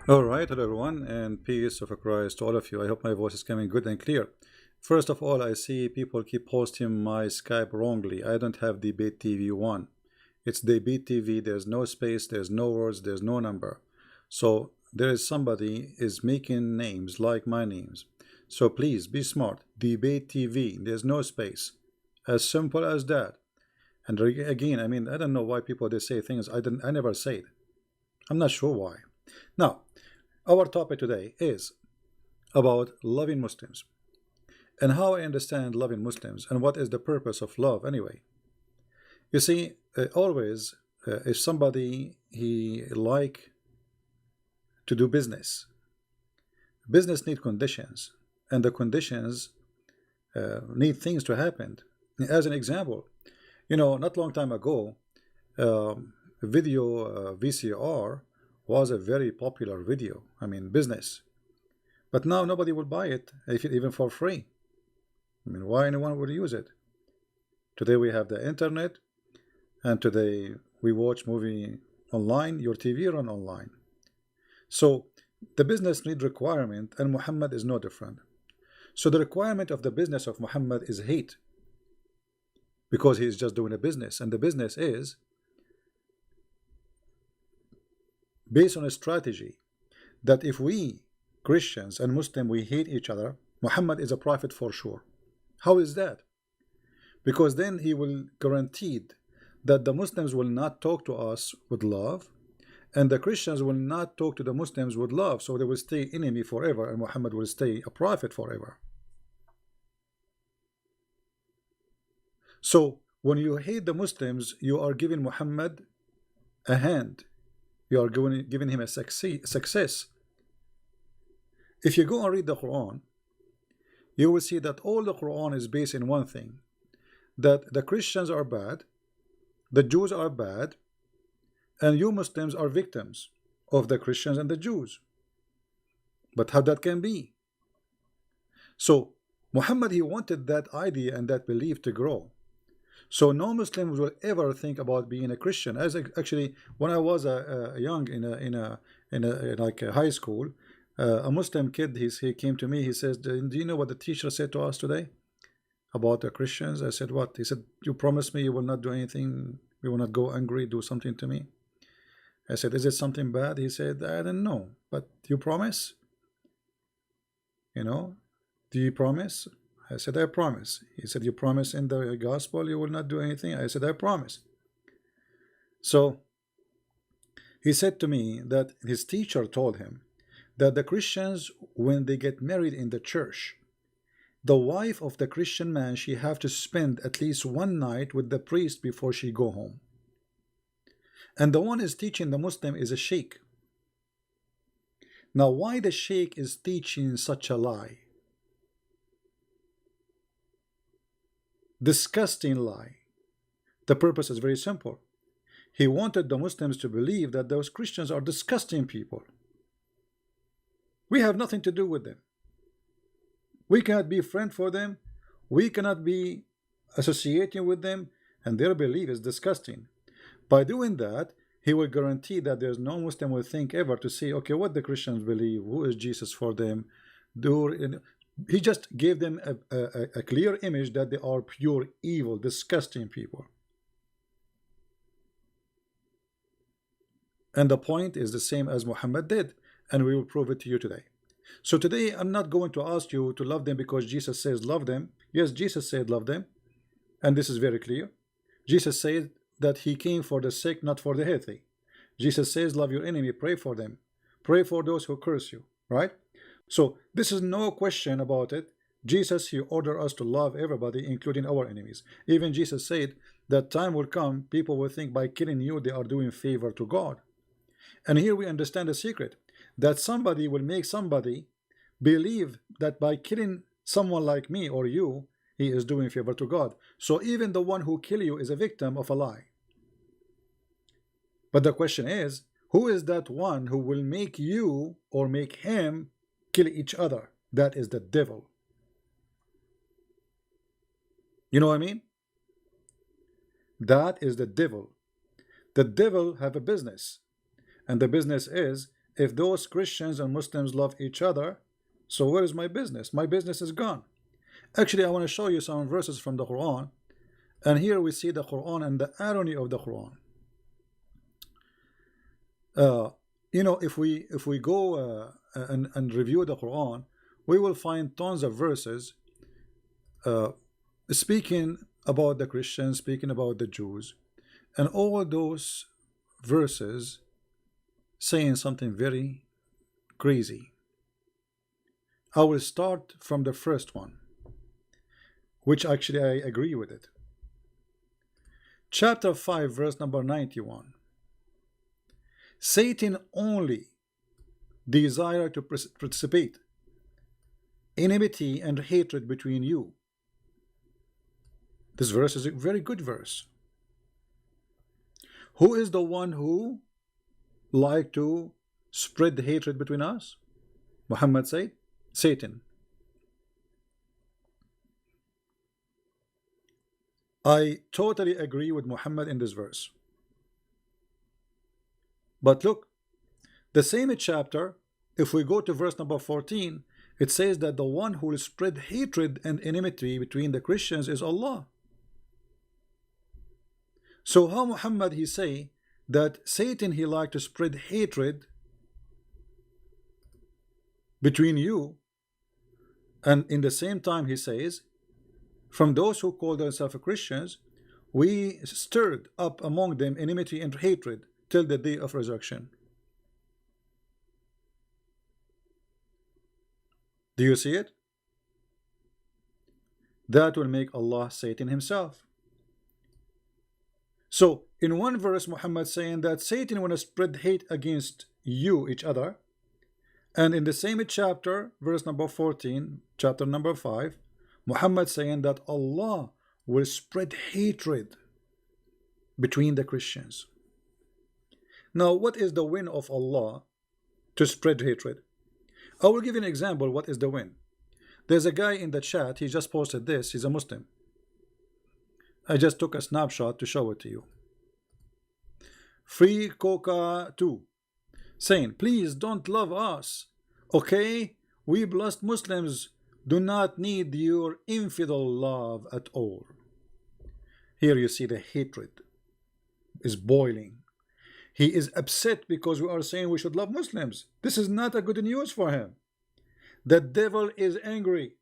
All right, hello everyone, and peace of Christ to all of you. I hope my voice is coming good and clear. First of all, I see people keep posting my Skype wrongly. I don't have Debate TV 1. It's Debate TV. There's no space, there's no words, there's no number. So there is somebody is making names like my names. So please be smart. Debate TV. There's no space. As simple as that. And again, I mean, I don't know why people they say things I never said. I'm not sure why. Now, our topic today is about loving Muslims and how I understand loving Muslims and what is the purpose of love anyway. You see, always if somebody he like to do business, business need conditions, and the conditions need things to happen. As an example, not long time ago, video VCR was a very popular video. I mean, business. But now nobody will buy it, even for free. I mean, why anyone would use it? Today we have the internet, and today we watch movie online. Your TV run online. So the business need requirement, and Muhammad is no different. So the requirement of the business of Muhammad is hate, because he's just doing a business, and the business is based on a strategy that if we Christians and Muslim we hate each other, Muhammad is a prophet for sure. How is that? Because then he will guaranteed that the Muslims will not talk to us with love, and the Christians will not talk to the Muslims with love, so they will stay enemy forever, and Muhammad will stay a prophet forever. So when you hate the Muslims, you are giving Muhammad a hand. You are giving him a success. If you go and read the Quran, you will see that all the Quran is based in one thing, that the Christians are bad, the Jews are bad, and you Muslims are victims of the Christians and the Jews. But how that can be? So Muhammad, he wanted that idea and that belief to grow. So no Muslims will ever think about being a Christian. As actually, when I was a young in like a high school, a Muslim kid he came to me. He says, "Do you know what the teacher said to us today about the Christians?" I said, "What?" He said, "You promised me you will not do anything. You will not go angry, do something to me." I said, "Is it something bad?" He said, "I don't know, but you promise? You know, do you promise?" I said, "I promise." He said, "You promise in the gospel you will not do anything?" I said, "I promise." So he said to me that his teacher told him that the Christians, when they get married in the church, the wife of the Christian man, she have to spend at least one night with the priest before she go home. And the one is teaching the Muslim is a sheikh. Now, why the sheikh is teaching such a lie? Disgusting lie. The purpose is very simple. He wanted the Muslims to believe that those Christians are disgusting people. We have nothing to do with them. We cannot be friend for them. We cannot be associating with them, and their belief is disgusting. By doing that, he will guarantee that there's no Muslim will think ever to say, okay, what the Christians believe, who is Jesus for them. He just gave them a clear image that they are pure evil, disgusting people. And the point is the same as Muhammad did, and we will prove it to you today. So today I'm not going to ask you to love them because Jesus says love them. Yes, Jesus said love them, and this is very clear. Jesus said that he came for the sick, not for the healthy. Jesus says love your enemy, pray for them, pray for those who curse you, right? So this is no question about it. Jesus, he ordered us to love everybody, including our enemies. Even Jesus said that time will come, people will think by killing you they are doing favor to God. And here we understand the secret, that somebody will make somebody believe that by killing someone like me or you, he is doing favor to God. So even the one who kill you is a victim of a lie. But the question is, who is that one who will make you or make him kill each other? That is the devil. You know what I mean? That is the devil. The devil have a business, and the business is if those Christians and Muslims love each other, so where is my business? My business is gone. Actually, I want to show you some verses from the Quran, and here we see the Quran and the irony of the Quran. You know, if we go and review the Quran, we will find tons of verses speaking about the Christians, speaking about the Jews, and all those verses saying something very crazy. I will start from the first one, which actually I agree with it. Chapter 5, verse number 91. Satan only desire to precipitate enmity and hatred between you. This verse is a very good verse. Who is the one who like to spread the hatred between us? Muhammad said, Satan. I totally agree with Muhammad in this verse. But look, the same chapter, if we go to verse number 14, it says that the one who will spread hatred and enmity between the Christians is Allah. So how Muhammad he say that Satan he like to spread hatred between you, and in the same time he says, from those who call themselves Christians, we stirred up among them enmity and hatred till the day of resurrection. Do you see it? That will make Allah Satan himself. So in one verse Muhammad saying that Satan want to spread hate against you, each other, and in the same chapter, verse number 14, chapter number 5, Muhammad saying that Allah will spread hatred between the Christians. Now what is the win of Allah to spread hatred? I will give you an example. What is the win? There's a guy in the chat, he just posted this, he's a Muslim. I just took a snapshot to show it to you. Free Coca 2 saying, please don't love us, okay? We blessed Muslims do not need your infidel love at all. Here you see the hatred is boiling. He is upset because we are saying we should love Muslims. This is not a good news for him. The devil is angry.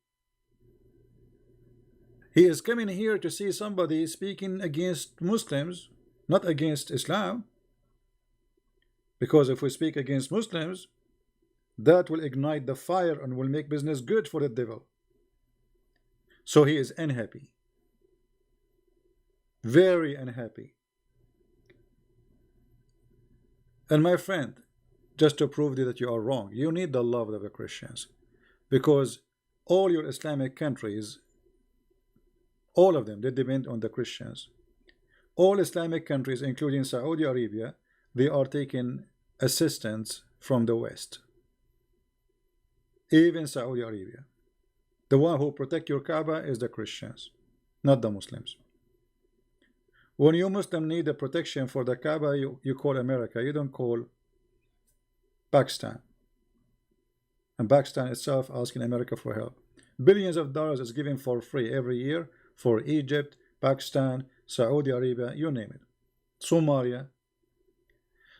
He is coming here to see somebody speaking against Muslims, not against Islam. Because if we speak against Muslims, that will ignite the fire and will make business good for the devil. So he is unhappy. Very unhappy. And my friend, just to prove that you are wrong, you need the love of the Christians. Because all your Islamic countries, all of them, they depend on the Christians. All Islamic countries, including Saudi Arabia, they are taking assistance from the West. Even Saudi Arabia. The one who protect your Kaaba is the Christians, not the Muslims. When you Muslim need the protection for the Kaaba, you call America, you don't call Pakistan. And Pakistan itself asking America for help. Billions of dollars is given for free every year for Egypt, Pakistan, Saudi Arabia, you name it. Somalia.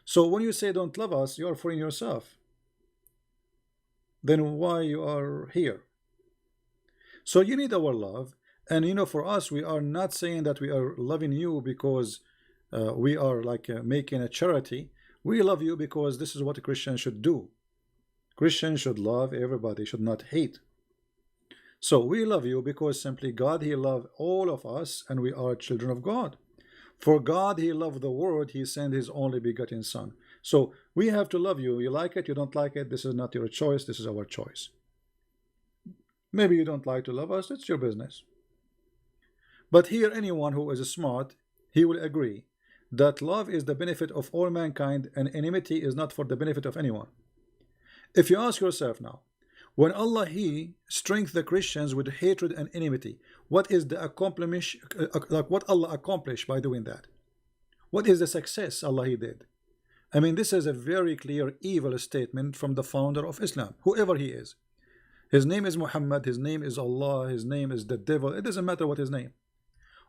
So when you say don't love us, you are fooling yourself. Then why you are here? So you need our love. And you know, for us, we are not saying that we are loving you because we are like making a charity. We love you because this is what a Christian should do. Christians should love everybody, should not hate. So we love you because simply God, he loved all of us, and we are children of God. For God, he loved the world, he sent his only begotten son. So we have to love you. You like it, you don't like it, this is not your choice, this is our choice. Maybe you don't like to love us, it's your business. But here, anyone who is smart, he will agree that love is the benefit of all mankind and enmity is not for the benefit of anyone. If you ask yourself now, when Allah he strengthened the Christians with hatred and enmity, what is the what Allah accomplished by doing that? What is the success Allah he did? I mean, this is a very clear evil statement from the founder of Islam, whoever he is. His name is Muhammad, his name is Allah, his name is the devil. It doesn't matter what his name.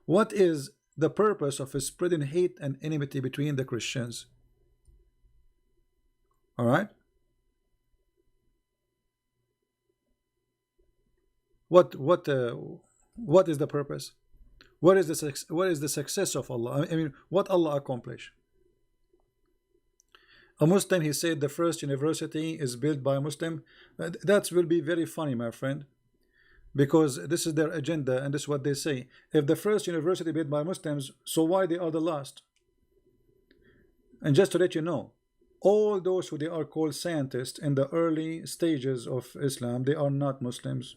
What is the purpose of spreading hate and enmity between the Christians? All right. What is the purpose? What is the success of Allah? I mean, what Allah accomplished? A Muslim, he said the first university is built by a Muslim. That will be very funny, my friend, because this is their agenda and this is what they say. If the first university built by Muslims, so why they are the last? And just to let you know, all those who they are called scientists in the early stages of Islam, they are not Muslims.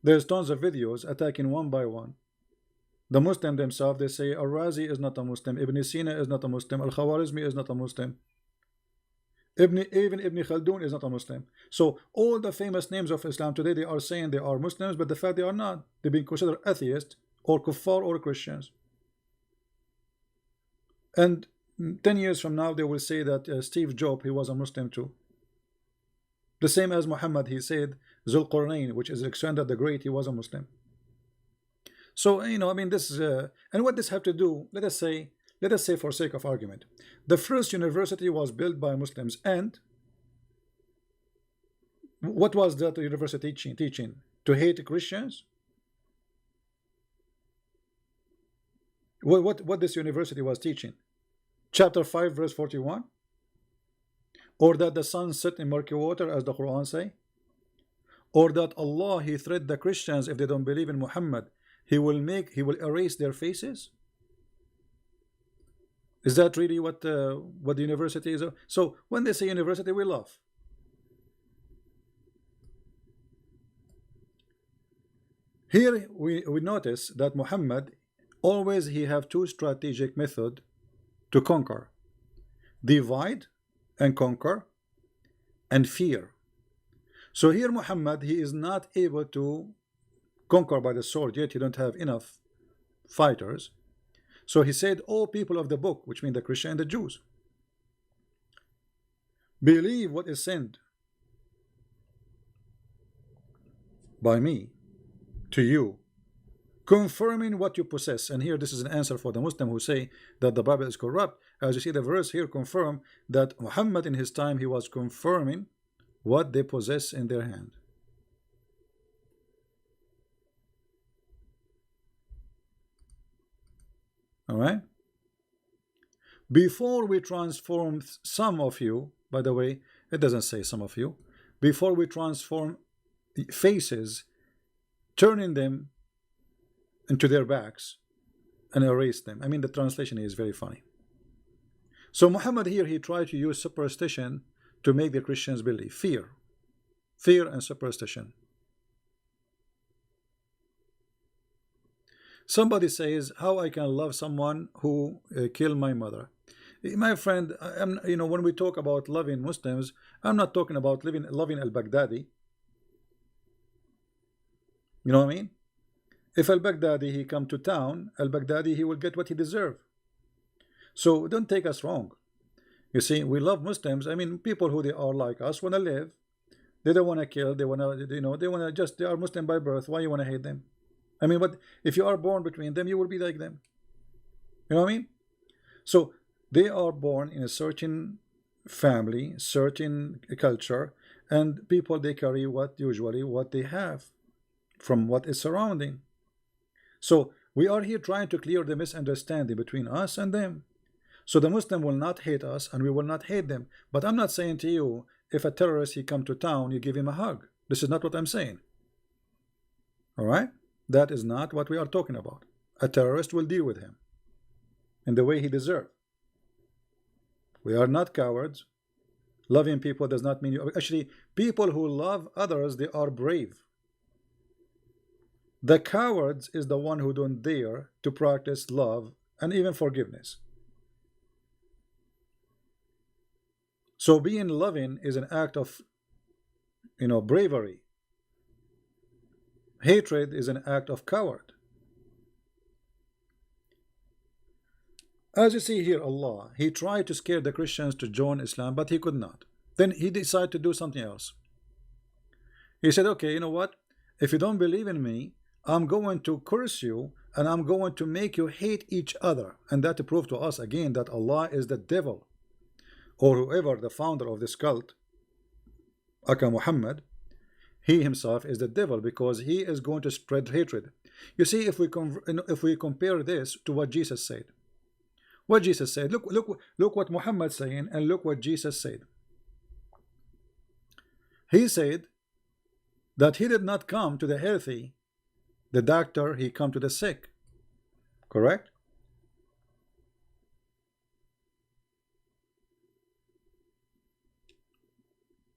There's tons of videos attacking one by one. The Muslim themselves, they say Al-Razi is not a Muslim, Ibn Sina is not a Muslim, Al-Khawarizmi is not a Muslim, even Ibn Khaldun is not a Muslim. So all the famous names of Islam today, they are saying they are Muslims, but the fact they are not. They've been considered atheists or kuffar or Christians. And 10 years from now, they will say that Steve Jobs, he was a Muslim too. The same as Muhammad, he said Zulqarnain, which is Alexander the Great, he was a Muslim. So, you know, I mean, this is and what this have to do, let us say for sake of argument, the first university was built by Muslims, and what was that university teaching? To hate Christians? What this university was teaching? Chapter 5 verse 41? Or that the sun set in murky water, as the Quran say? Or that Allah, he threatened the Christians if they don't believe in Muhammad, he will erase their faces? Is that really what the university is? So when they say university, we laugh. Here we notice that Muhammad always he have two strategic method to conquer: divide and conquer, and fear. So here Muhammad, he is not able to conquer by the sword yet. He don't have enough fighters. So he said, "O people of the book," which mean the Christian and the Jews, "believe what is sent by me to you, confirming what you possess." And here this is an answer for the Muslim who say that the Bible is corrupt. As you see, the verse here confirm that Muhammad in his time, he was confirming what they possess in their hand. All right. Before we transform some of you, by the way, it doesn't say some of you, before we transform faces, turning them into their backs and erase them. I mean, the translation is very funny. So Muhammad here, he tried to use superstition to make the Christians believe. Fear and superstition. Somebody says, how I can love someone who killed my mother? My friend, you know, when we talk about loving Muslims, I'm not talking about loving al-Baghdadi. You know what I mean? If al-Baghdadi he come to town, al-Baghdadi he will get what he deserve. So don't take us wrong. You see, we love Muslims. I mean, people who they are like us want to live. They don't want to kill. They want to, you know, they want to just, they are Muslim by birth. Why you want to hate them? I mean, but if you are born between them, you will be like them. You know what I mean? So they are born in a certain family, certain culture, and people, they carry usually what they have from what is surrounding. So we are here trying to clear the misunderstanding between us and them. So the Muslim will not hate us and we will not hate them. But I'm not saying to you, if a terrorist he come to town, you give him a hug. This is not what I'm saying. All right? That is not what we are talking about. A terrorist will deal with him in the way he deserves. We are not cowards. Loving people does not mean you. Actually, people who love others, they are brave. The cowards is the one who don't dare to practice love and even forgiveness. So being loving is an act of, you know, bravery. Hatred is an act of coward. As you see here, Allah, He tried to scare the Christians to join Islam, but He could not. Then He decided to do something else. He said, okay, you know what? If you don't believe in me, I'm going to curse you and I'm going to make you hate each other. And that to prove to us again that Allah is the devil, or whoever the founder of this cult, Aka Muhammad, he himself is the devil, because he is going to spread hatred. You see, if we compare this to what Jesus said, look what Muhammad saying, and look what Jesus said. He said that he did not come to the healthy, the doctor, he come to the sick. Correct?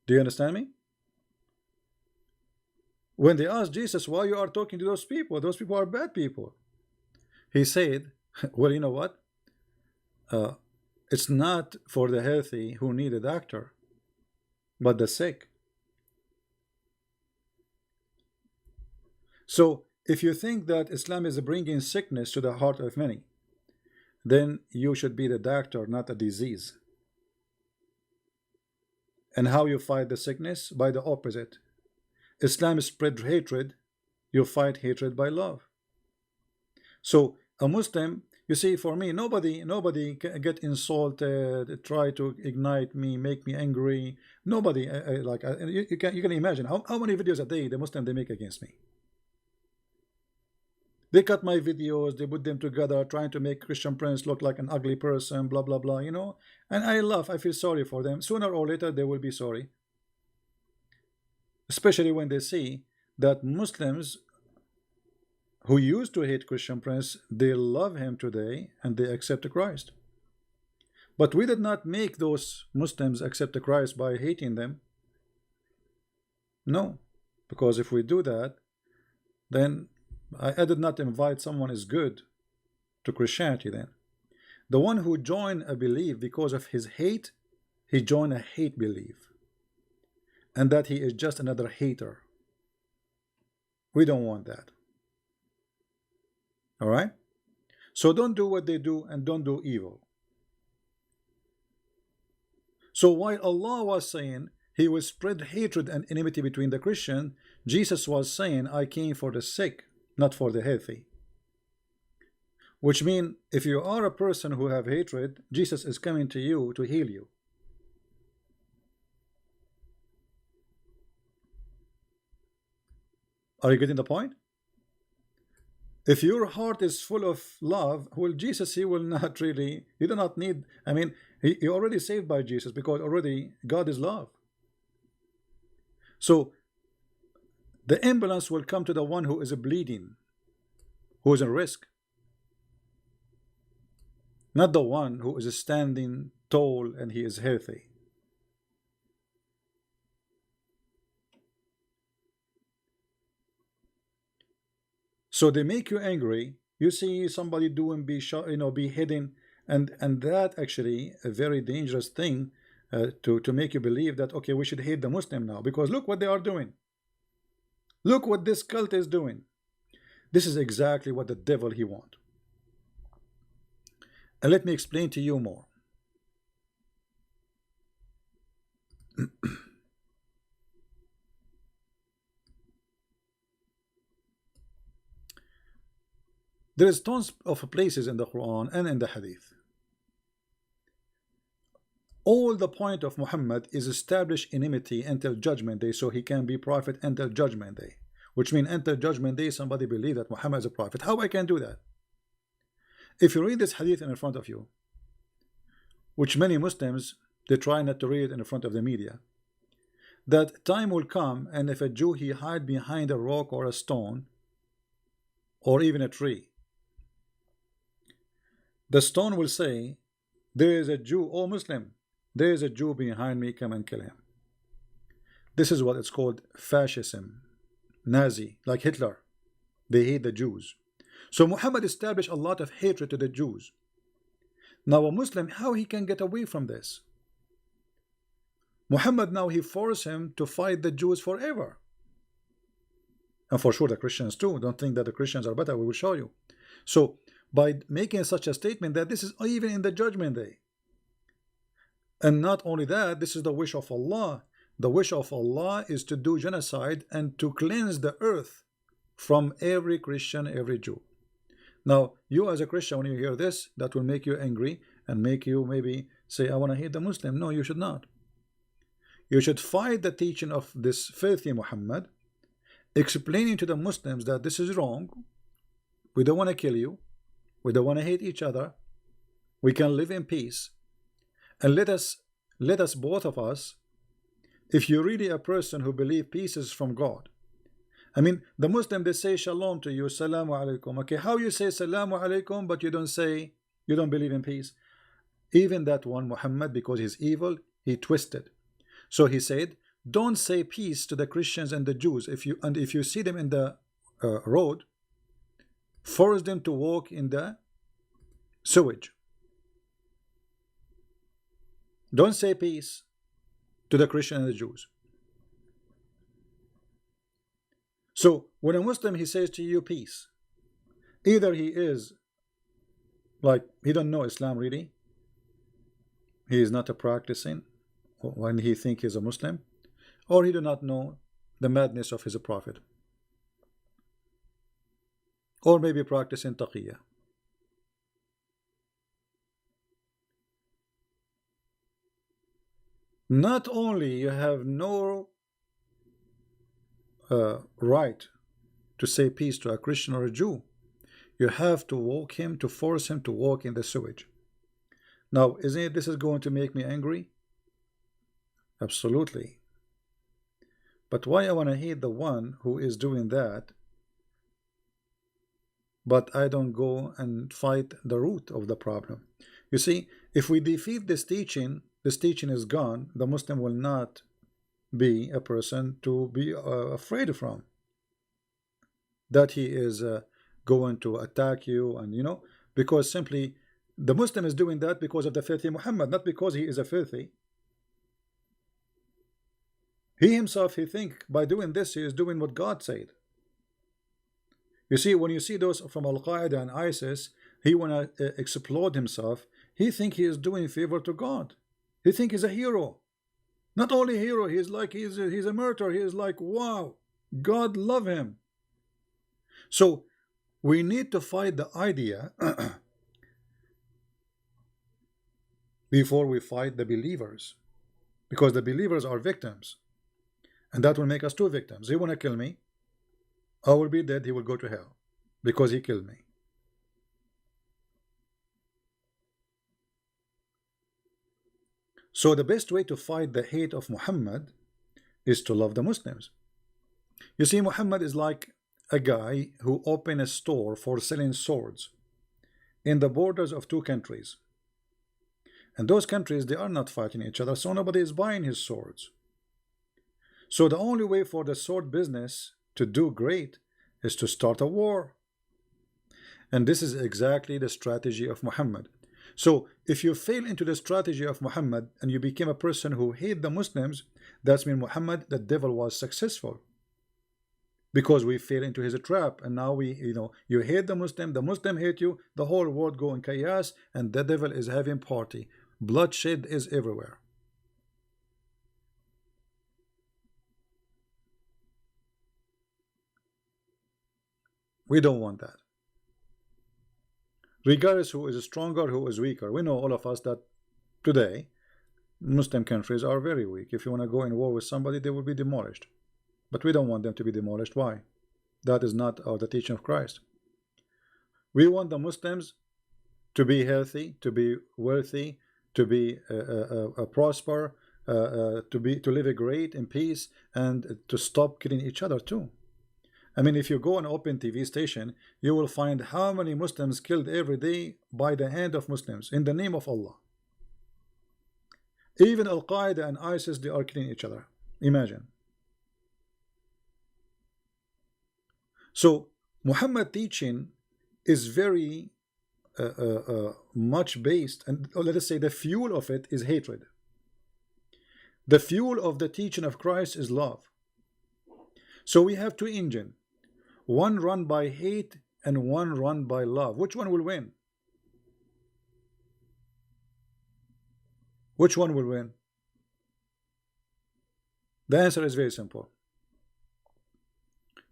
Do you understand me? When they asked Jesus, why you are talking to those people are bad people, he said, well, you know what, it's not for the healthy who need a doctor, but the sick. So if you think that Islam is bringing sickness to the heart of many, then you should be the doctor, not a disease. And how you fight the sickness? By the opposite. Islam spread hatred, you fight hatred by love. So a Muslim, you see, for me, nobody get insulted, try to ignite me, make me angry. Nobody, you can imagine how many videos a day the Muslim they make against me. They cut my videos, they put them together, trying to make Christian Prince look like an ugly person, blah blah blah, you know. And I laugh, I feel sorry for them. Sooner or later they will be sorry. Especially when they see that Muslims who used to hate Christian Prince, they love him today and they accept Christ. But we did not make those Muslims accept Christ by hating them. No, because if we do that, then I did not invite someone is good to Christianity. Then the one who joined a belief because of his hate, he joined a hate belief, and that he is just another hater. We don't want that. All right, so don't do what they do and don't do evil. So while Allah was saying he will spread hatred and enmity between the Christian, Jesus was saying, I came for the sick, not for the healthy. Which means if you are a person who have hatred, Jesus is coming to you to heal you. Are you getting the point? If your heart is full of love, well, Jesus, he will not really, you do not need, I mean, you're already saved by Jesus, because already God is love. So the ambulance will come to the one who is bleeding, who is at risk, not the one who is standing tall and he is healthy. So they make you angry. You see somebody doing be hidden, and that actually a very dangerous thing to make you believe that okay, we should hate the Muslim now, because look what they are doing. Look what this cult is doing. This is exactly what the devil he wants. And let me explain to you more. There is tons of places in the Quran and in the Hadith. All the point of Muhammad is establish enmity until judgment day, so he can be prophet until judgment day. Which means until judgment day somebody believe that Muhammad is a prophet. How I can do that? If you read this hadith in front of you, which many Muslims they try not to read in front of the media, that time will come, and if a Jew he hide behind a rock or a stone or even a tree, the stone will say, there is a Jew, oh Muslim, there is a Jew behind me, come and kill him. This is what it's called fascism, Nazi, like Hitler. They hate the Jews. So Muhammad established a lot of hatred to the Jews. Now a Muslim, how he can get away from this? Muhammad now he forced him to fight the Jews forever. And for sure the Christians too. Don't think that the Christians are better, we will show you. So by making such a statement that this is even in the judgment day. And not only that, this is the wish of Allah. The wish of Allah is to do genocide and to cleanse the earth from every Christian, every Jew. Now, you as a Christian, when you hear this, that will make you angry and make you maybe say, I want to hate the Muslim. No, you should not. You should fight the teaching of this filthy Muhammad, explaining to the Muslims that this is wrong. We don't want to kill you. We don't want to hate each other. We can live in peace. And let us both of us, if you're really a person who believes peace is from God. I mean, the Muslim, they say shalom to you, salamu alaikum. Okay, how you say salamu alaikum, but you don't believe in peace? Even that one, Muhammad, because he's evil, he twisted. So he said, don't say peace to the Christians and the Jews. If you see them in the road, force them to walk in the sewage. Don't say peace to the Christians and the Jews. So when a Muslim, he says to you peace, either he is like he don't know Islam really, he is not a practicing when he think he's a Muslim, or he do not know the madness of his prophet, or maybe practicing taqiyya. Not only you have no right to say peace to a Christian or a Jew, you have to force him to walk in the sewage. Now, isn't it this is going to make me angry? Absolutely. But why I want to hate the one who is doing that, but I don't go and fight the root of the problem? You see, if we defeat this teaching is gone. The Muslim will not be a person to be afraid from, that he is going to attack you, and because simply the Muslim is doing that because of the filthy Muhammad, not because he is a filthy. He himself, he think by doing this he is doing what God said. You see, when you see those from Al-Qaeda and ISIS, he wanna explode himself. He think he is doing favor to God. He think he's a hero. Not only a hero, he's like he's a martyr. He is like, wow, God love him. So we need to fight the idea before we fight the believers, because the believers are victims, and that will make us two victims. He want to kill me, I will be dead, he will go to hell because he killed me. So the best way to fight the hate of Muhammad is to love the Muslims. You see, Muhammad is like a guy who opened a store for selling swords in the borders of two countries, and those countries, they are not fighting each other, so nobody is buying his swords. So the only way for the sword business to do great is to start a war, and this is exactly the strategy of Muhammad. So if you fail into the strategy of Muhammad and you became a person who hate the Muslims, that's mean Muhammad, the devil, was successful, because we fell into his trap. And now you hate the Muslim hate you, the whole world go in chaos, and the devil is having party. Bloodshed is everywhere. We don't want that. Regardless who is stronger, who is weaker, we know, all of us, that today Muslim countries are very weak. If you want to go in war with somebody, they will be demolished. But we don't want them to be demolished. Why? That is not the teaching of Christ. We want the Muslims to be healthy, to be wealthy, to be prosper, to live great in peace, and to stop killing each other too. I mean, if you go on open TV station, you will find how many Muslims killed every day by the hand of Muslims in the name of Allah. Even Al-Qaeda and ISIS, they are killing each other. Imagine. So Muhammad teaching is very much based, and let us say the fuel of it is hatred. The fuel of the teaching of Christ is love. So we have two engines. One run by hate and one run by love, which one will win? Which one will win? The answer is very simple.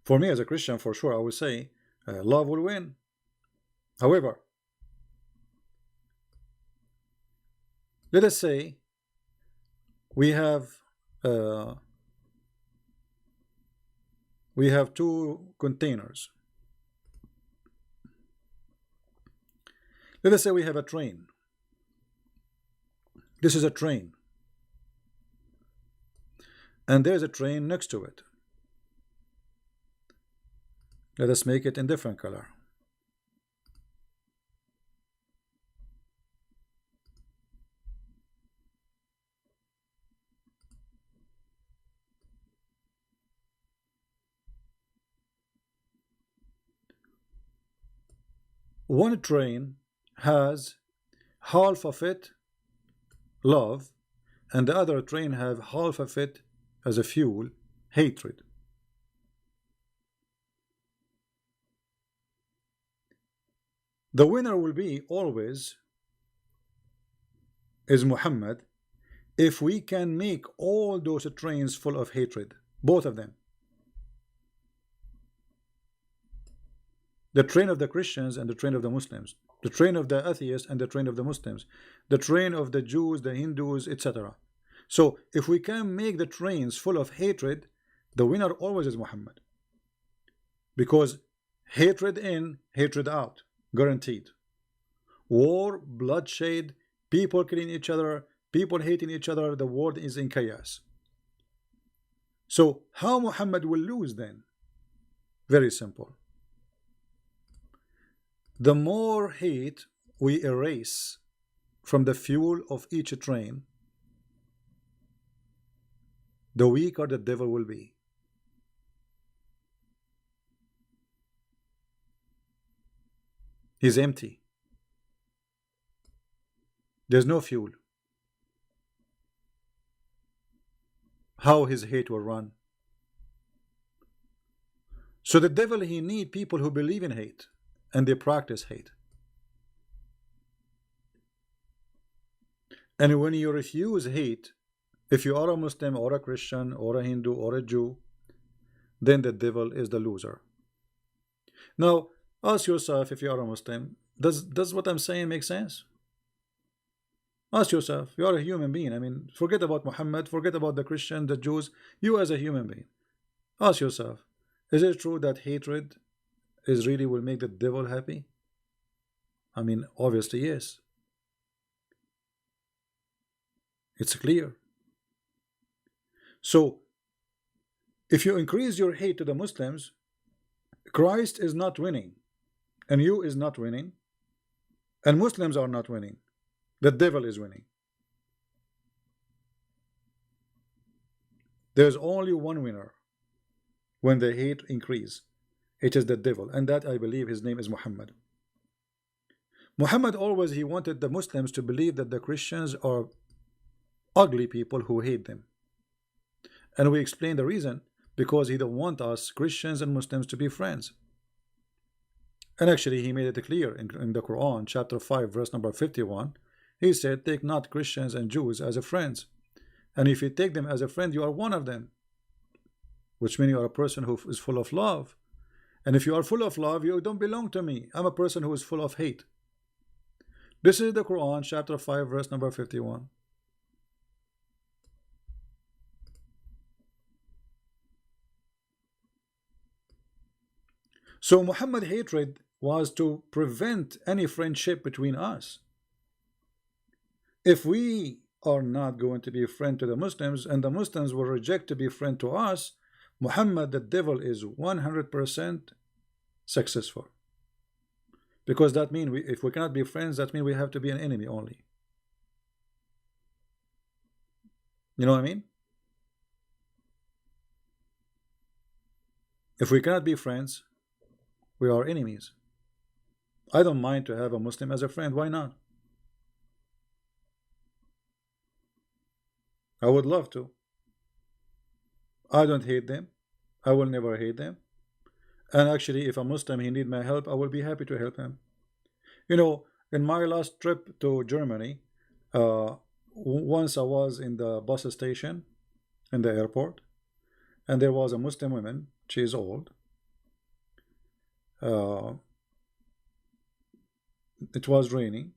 For me as a Christian, for sure, I would say love will win. However, let us say we have two containers. Let us say we have a train. This is a train, and there's a train next to it. Let us make it in different color. One train has half of it love, and the other train have half of it as a fuel, hatred. The winner will be always is Muhammad if we can make all those trains full of hatred, both of them. The train of the Christians and the train of the Muslims, the train of the atheists and the train of the Muslims, the train of the Jews, the Hindus, etc. So if we can make the trains full of hatred, the winner always is Muhammad. Because hatred in, hatred out, guaranteed. War, bloodshed, people killing each other, people hating each other, the world is in chaos. So how Muhammad will lose then? Very simple. The more hate we erase from the fuel of each train, the weaker the devil will be. He's empty. There's no fuel. How his hate will run? So the devil, he need people who believe in hate and they practice hate. And when you refuse hate, if you are a Muslim or a Christian or a Hindu or a Jew, then the devil is the loser. Now ask yourself, if you are a Muslim, does what I'm saying make sense? Ask yourself, you are a human being. I mean, forget about Muhammad, forget about the Christian, the Jews, you as a human being. Ask yourself, is it true that hatred is really will make the devil happy? I mean, obviously yes. It's clear. So if you increase your hate to the Muslims, Christ is not winning, and you is not winning, and Muslims are not winning. The devil is winning. There's only one winner when the hate increase. It is the devil, and that I believe his name is Muhammad. Muhammad always, he wanted the Muslims to believe that the Christians are ugly people who hate them. And we explain the reason, because he don't want us Christians and Muslims to be friends. And actually he made it clear in the Quran, chapter 5, verse number 51. He said, take not Christians and Jews as a friends. And if you take them as a friend, you are one of them, which means you are a person who is full of love. And if you are full of love, you don't belong to me. I'm a person who is full of hate. This is the Quran, chapter 5, verse number 51. So Muhammad hatred was to prevent any friendship between us. If we are not going to be a friend to the Muslims, and the Muslims will reject to be a friend to us, Muhammad, the devil, is 100% successful. Because that means if we cannot be friends, that means we have to be an enemy only. You know what I mean? If we cannot be friends, we are enemies. I don't mind to have a Muslim as a friend. Why not? I would love to. I don't hate them. I will never hate them. And actually, if a Muslim he need my help, I will be happy to help him. You know, in my last trip to Germany, once I was in the bus station in the airport, and there was a Muslim woman. She is old. Uh, it was raining,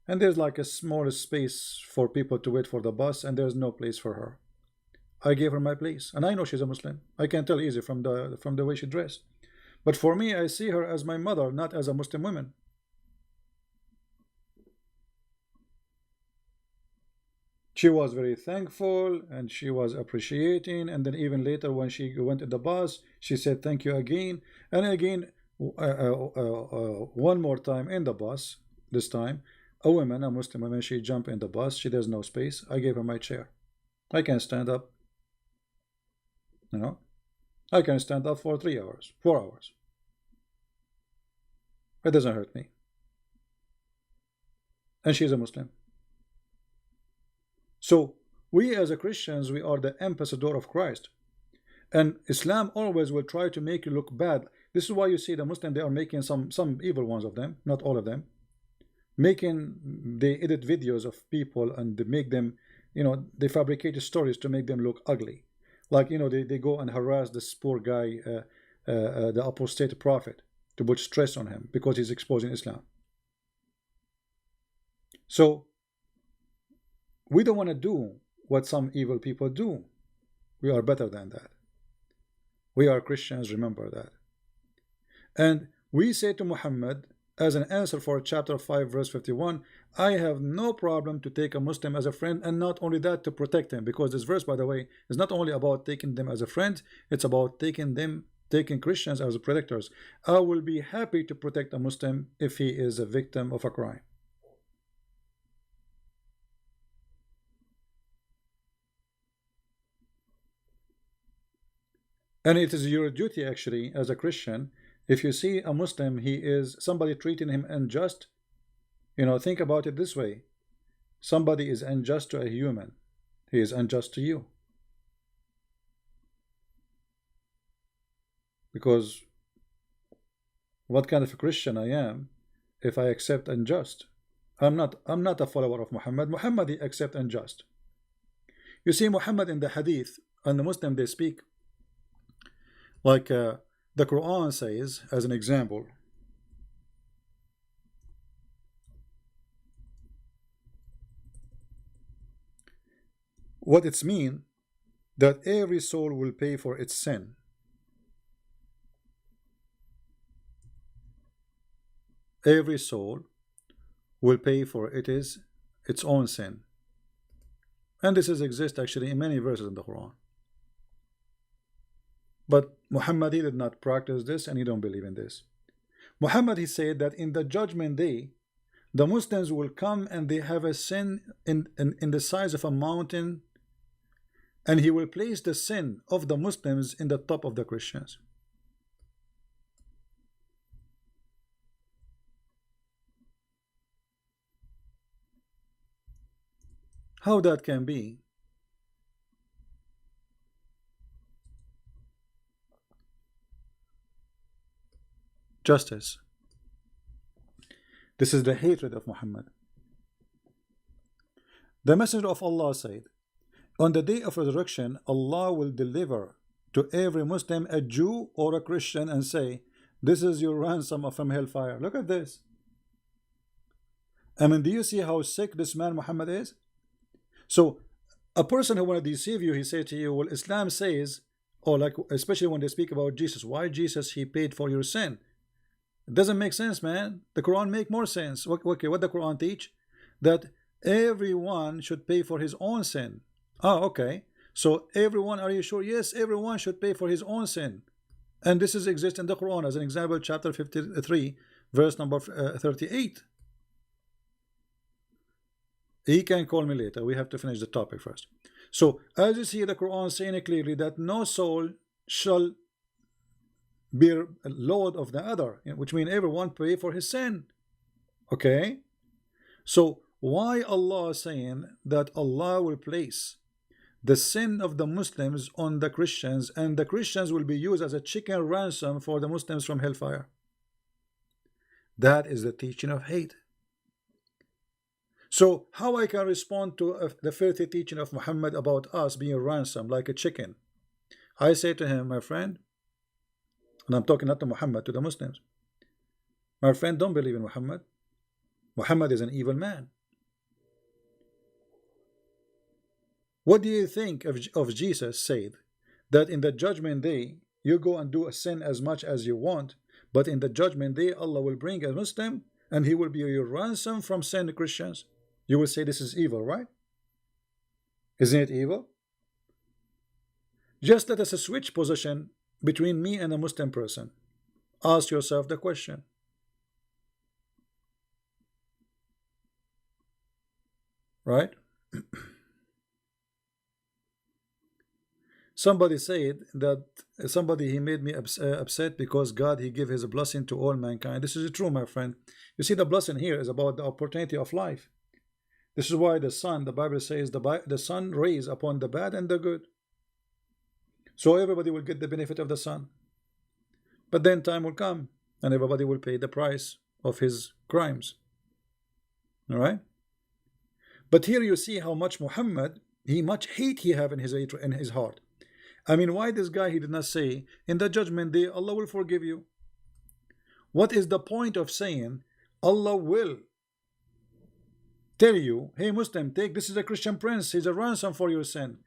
and there's like a small space for people to wait for the bus, and there's no place for her. I gave her my place, and I know she's a Muslim. I can tell easy from the way she dressed. But for me, I see her as my mother, not as a Muslim woman. She was very thankful and she was appreciating, and then even later when she went in the bus, she said thank you again and again. One more time in the bus, this time a woman, a Muslim woman, she jumped in the bus. She has no space. I gave her my chair. I can stand up, you know. I can stand up for 3 hours, 4 hours. It doesn't hurt me. And she's a Muslim. So we as a Christians, we are the ambassador of Christ. And Islam always will try to make you look bad. This is why you see the Muslim, they are making some evil ones of them, not all of them. They edit videos of people and they make them, you know, they fabricate stories to make them look ugly. Like, you know, they go and harass this poor guy, the apostate prophet, to put stress on him because he's exposing Islam. So we don't want to do what some evil people do. We are better than that. We are Christians, remember that. And we say to Muhammad, as an answer for chapter 5 verse 51, I have no problem to take a Muslim as a friend, and not only that, to protect him, because this verse, by the way, is not only about taking them as a friend, it's about taking Christians as protectors. I will be happy to protect a Muslim if he is a victim of a crime. And it is your duty actually as a Christian, if you see a Muslim, he is somebody treating him unjust, you know, think about it this way. Somebody is unjust to a human, he is unjust to you. Because what kind of a Christian I am if I accept unjust? I'm not a follower of Muhammad. Muhammad, he accept unjust. You see, Muhammad in the hadith, and the Muslim, they speak like the Quran says, as an example, what it's mean that every soul will pay for its sin. Every soul will pay for its own sin. And this exists actually in many verses in the Quran. But Muhammad, he did not practice this, and he don't believe in this. Muhammad, he said that in the judgment day, the Muslims will come and they have a sin in the size of a mountain, and he will place the sin of the Muslims in the top of the Christians. How that can be? Justice. This is the hatred of Muhammad. The Messenger of Allah said, on the day of resurrection, Allah will deliver to every Muslim a Jew or a Christian and say, this is your ransom from hellfire. Look at this. I mean, do you see how sick this man Muhammad is? So a person who want to deceive you, he say to you, well, Islam says, or like especially when they speak about Jesus, why Jesus, he paid for your sin. It doesn't make sense, man. The Quran make more sense. Okay, what the Quran teach? That everyone should pay for his own sin. Oh, okay. So everyone, are you sure? Yes, everyone should pay for his own sin. And this exists in the Quran as an example, chapter 53, verse number 38. He can call me later. We have to finish the topic first. So as you see the Quran saying clearly that no soul shall bear a load of the other, which means everyone pay for his sin. Okay, so why Allah saying that Allah will place the sin of the Muslims on the Christians, and the Christians will be used as a chicken ransom for the Muslims from hellfire. That is the teaching of hate. So how I can respond to the filthy teaching of Muhammad about us being ransomed like a chicken? I say to him, my friend, and I'm talking not to Muhammad, to the Muslims, my friend, don't believe in Muhammad. Muhammad is an evil man. What do you think of Jesus said that in the judgment day you go and do a sin as much as you want, but in the judgment day Allah will bring a Muslim and he will be your ransom from sin, Christians? You will say this is evil, right? Isn't it evil? Just let us switch position between me and a Muslim person. Ask yourself the question. Right? Somebody said that he made me upset because God, he gave his blessing to all mankind. This is true, my friend. You see, the blessing here is about the opportunity of life. This is why the sun, the Bible says, the sun rays upon the bad and the good. So everybody will get the benefit of the sun. But then time will come and everybody will pay the price of his crimes. All right? But here you see how much Muhammad, much hate he have in his heart. I mean, why this guy, he did not say, in the judgment day, Allah will forgive you? What is the point of saying, Allah will tell you, hey Muslim, take, this is a Christian prince, he's a ransom for your sin.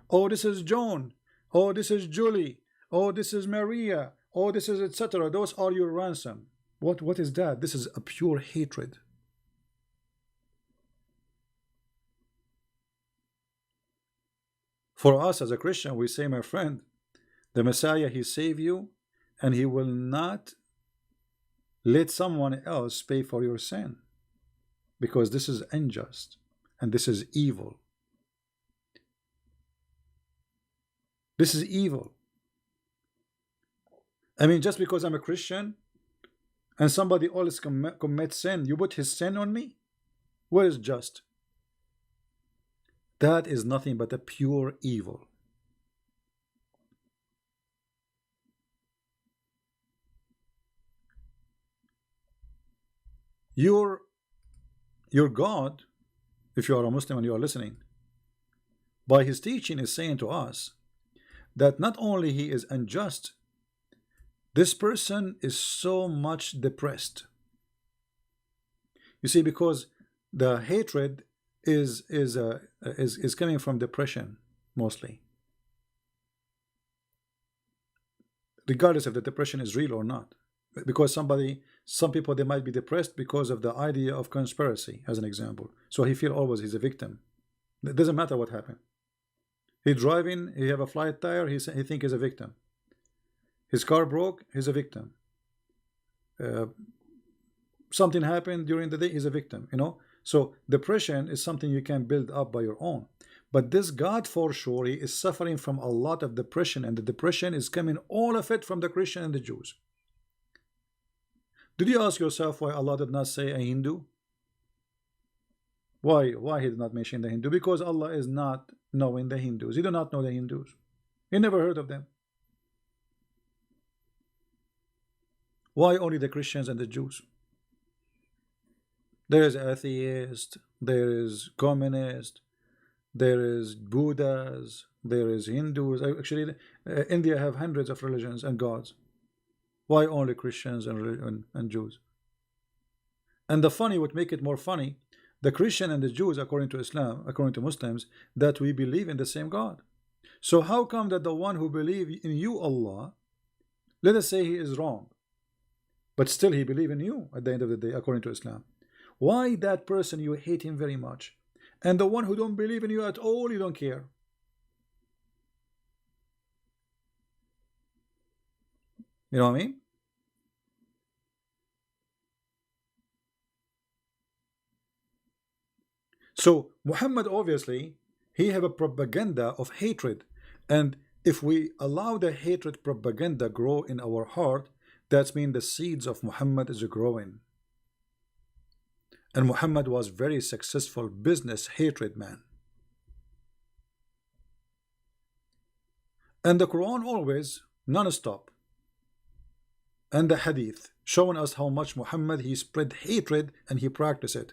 Oh, this is John. Oh, this is Julie. Oh, this is Maria. Oh, this is etc. Those are your ransom. What is that? This is a pure hatred. For us as a Christian, we say, my friend, the Messiah, he saved you, and he will not let someone else pay for your sin, because this is unjust and this is evil. This is evil. I mean, just because I'm a Christian and somebody always commits sin, you put his sin on me? Where is just? That is nothing but a pure evil. Your God, if you are a Muslim and you are listening, by his teaching is saying to us that not only he is unjust, this person is so much depressed. You see, because the hatred is coming from depression mostly, regardless if the depression is real or not. Because some people, they might be depressed because of the idea of conspiracy, as an example. So he feel always he's a victim. It doesn't matter what happened. He driving, he have a flat tire, he think he's a victim. His car broke, he's a victim. Something happened during the day, he's a victim. You know, so depression is something you can build up by your own. But this God, for sure, he is suffering from a lot of depression, and the depression is coming, all of it, from the Christian and the Jews. Did you ask yourself why Allah did not say a Hindu? Why he did not mention the Hindu? Because Allah is not knowing the Hindus. He do not know the Hindus. He never heard of them. Why only the Christians and the Jews? There is atheist, there is communist, there is Buddhas, there is Hindus. Actually, India have hundreds of religions and gods. Why only Christians and Jews? And the funny, what make it more funny, the Christian and the Jews, according to Islam, according to Muslims, that we believe in the same God. So how come that the one who believe in you, Allah, let us say he is wrong, but still he believe in you at the end of the day, according to Islam? Why that person you hate him very much, and the one who don't believe in you at all, you don't care? You know what I mean? So Muhammad, obviously, he have a propaganda of hatred, and if we allow the hatred propaganda grow in our heart, that means the seeds of Muhammad is growing. And Muhammad was very successful business hatred man. And the Quran always non-stop, and the Hadith showing us how much Muhammad he spread hatred and he practiced it.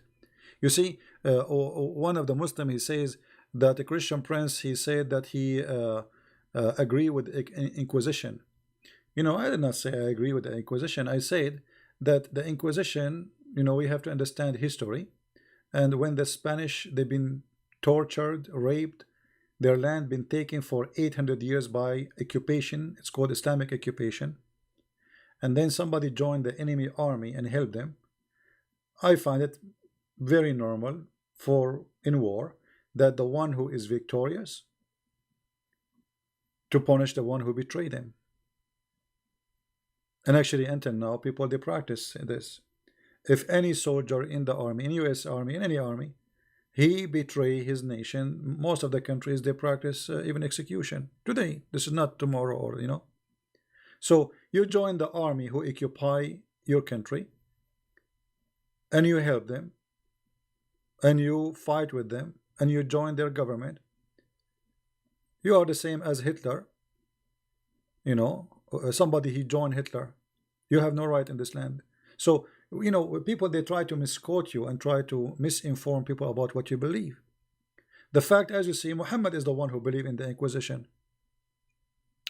You see, one of the Muslim, he says that a Christian prince, he said that he agree with Inquisition. You know, I did not say I agree with the Inquisition. I said that the Inquisition, you know, we have to understand history. And when the Spanish, they've been tortured, raped, their land been taken for 800 years by occupation. It's called Islamic occupation. And then somebody joined the enemy army and helped them. I find it very normal for in war that the one who is victorious to punish the one who betrayed him. And actually until now people they practice this. If any soldier in the army, in US Army, in any army, he betray his nation, most of the countries they practice even execution today. This is not tomorrow, or you know. So you join the army who occupy your country, and you help them, and you fight with them, and you join their government. You are the same as Hitler. You know, somebody he joined Hitler. You have no right in this land. So you know, people they try to misquote you and try to misinform people about what you believe. The fact, as you see, Muhammad is the one who believed in the Inquisition.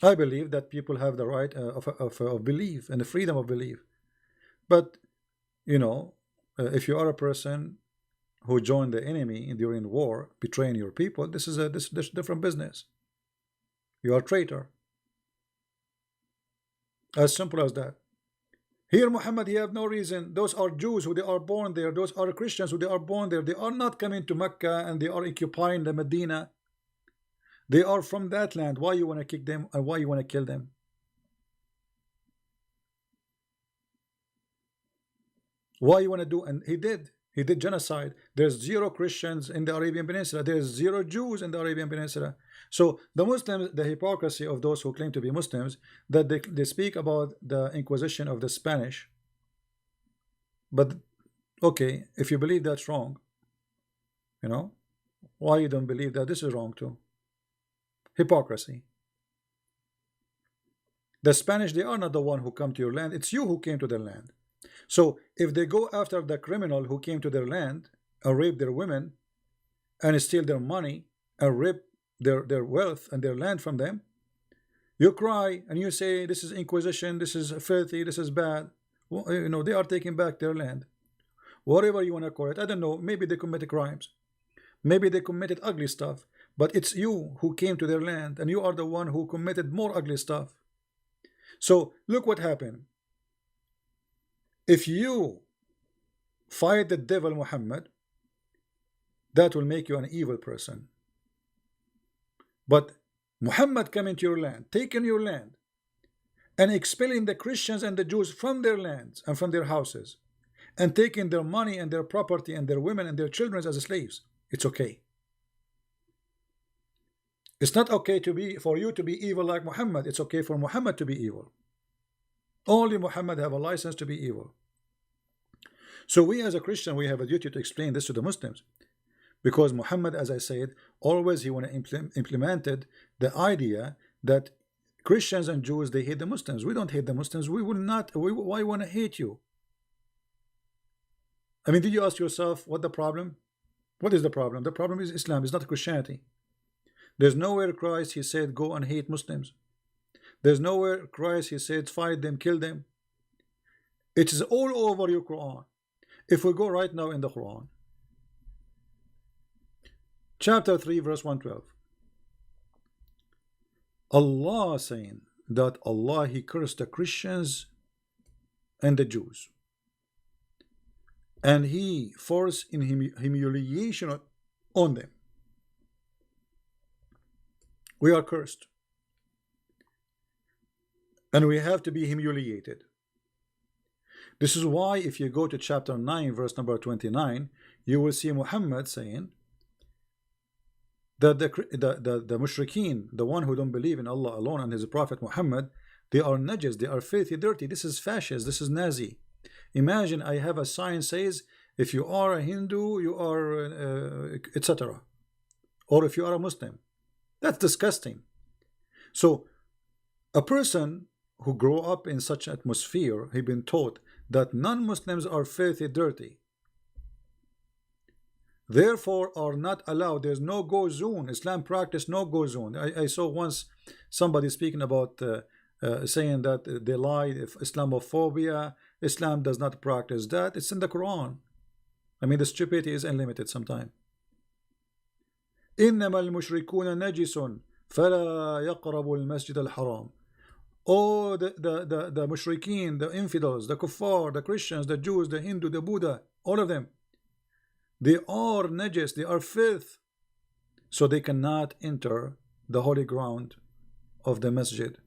I believe that people have the right of belief and the freedom of belief. But you know, if you are a person who joined the enemy during war, betraying your people, this is a this different business. You are a traitor. As simple as that. Here Muhammad, he have no reason. Those are Jews who they are born there. Those are Christians who they are born there. They are not coming to Mecca and they are occupying the Medina. They are from that land. Why you want to kick them and why you want to kill them? Why you want to do? And he did genocide. There's 0 Christians in the Arabian Peninsula. There's 0 Jews in the Arabian Peninsula. So the Muslims, the hypocrisy of those who claim to be Muslims, that they speak about the Inquisition of the Spanish. But okay, if you believe that's wrong, you know, why you don't believe that this is wrong too? Hypocrisy. The Spanish, they are not the one who come to your land. It's you who came to their land. So if they go after the criminal who came to their land and rape their women and steal their money and rip their wealth and their land from them, you cry and you say this is Inquisition, this is filthy, this is bad. Well, you know, they are taking back their land. Whatever you want to call it, I don't know, maybe they committed crimes, maybe they committed ugly stuff, but it's you who came to their land and you are the one who committed more ugly stuff. So look what happened. If you fight the devil Muhammad, that will make you an evil person. But Muhammad coming to your land, taking your land, and expelling the Christians and the Jews from their lands and from their houses, and taking their money and their property and their women and their children as slaves, it's okay. It's not okay for you to be evil like Muhammad. It's okay for Muhammad to be evil. Only Muhammad have a license to be evil. So we as a Christian, we have a duty to explain this to the Muslims, because Muhammad, as I said, always he want to implemented the idea that Christians and Jews, they hate the Muslims. We don't hate the Muslims. We will not. Why want to hate you? I mean, did you ask yourself what the problem? What is the problem? The problem is Islam. It's not Christianity. There's nowhere Christ he said go and hate Muslims. There's nowhere Christ he said fight them, kill them. It is all over your Quran. If we go right now in the Quran, chapter 3 verse 112, Allah saying that Allah he cursed the Christians and the Jews, and he forced in humiliation on them. We are cursed and we have to be humiliated. This is why if you go to chapter 9 verse number 29, you will see Muhammad saying that the mushrikeen, the one who don't believe in Allah alone and his prophet Muhammad, they are najis, they are filthy, dirty. This is fascist, this is Nazi. Imagine I have a sign says if you are a Hindu you are etc., or if you are a Muslim. That's disgusting. So A person who grow up in such atmosphere, he been taught that non-Muslims are filthy, dirty, therefore are not allowed. There's no go zone. Islam practice no go zone. I saw once somebody speaking about saying that they lied, if Islamophobia, Islam does not practice that. It's in the Quran. I mean, the stupidity is unlimited sometimes. إنما المشركون نجس فلا يقربوا المسجد الحرام. Oh, the mushrikeen, the infidels, the kuffar, the Christians, the Jews, the Hindu, the Buddha, all of them, they are najis, they are filth, so they cannot enter the holy ground of the masjid.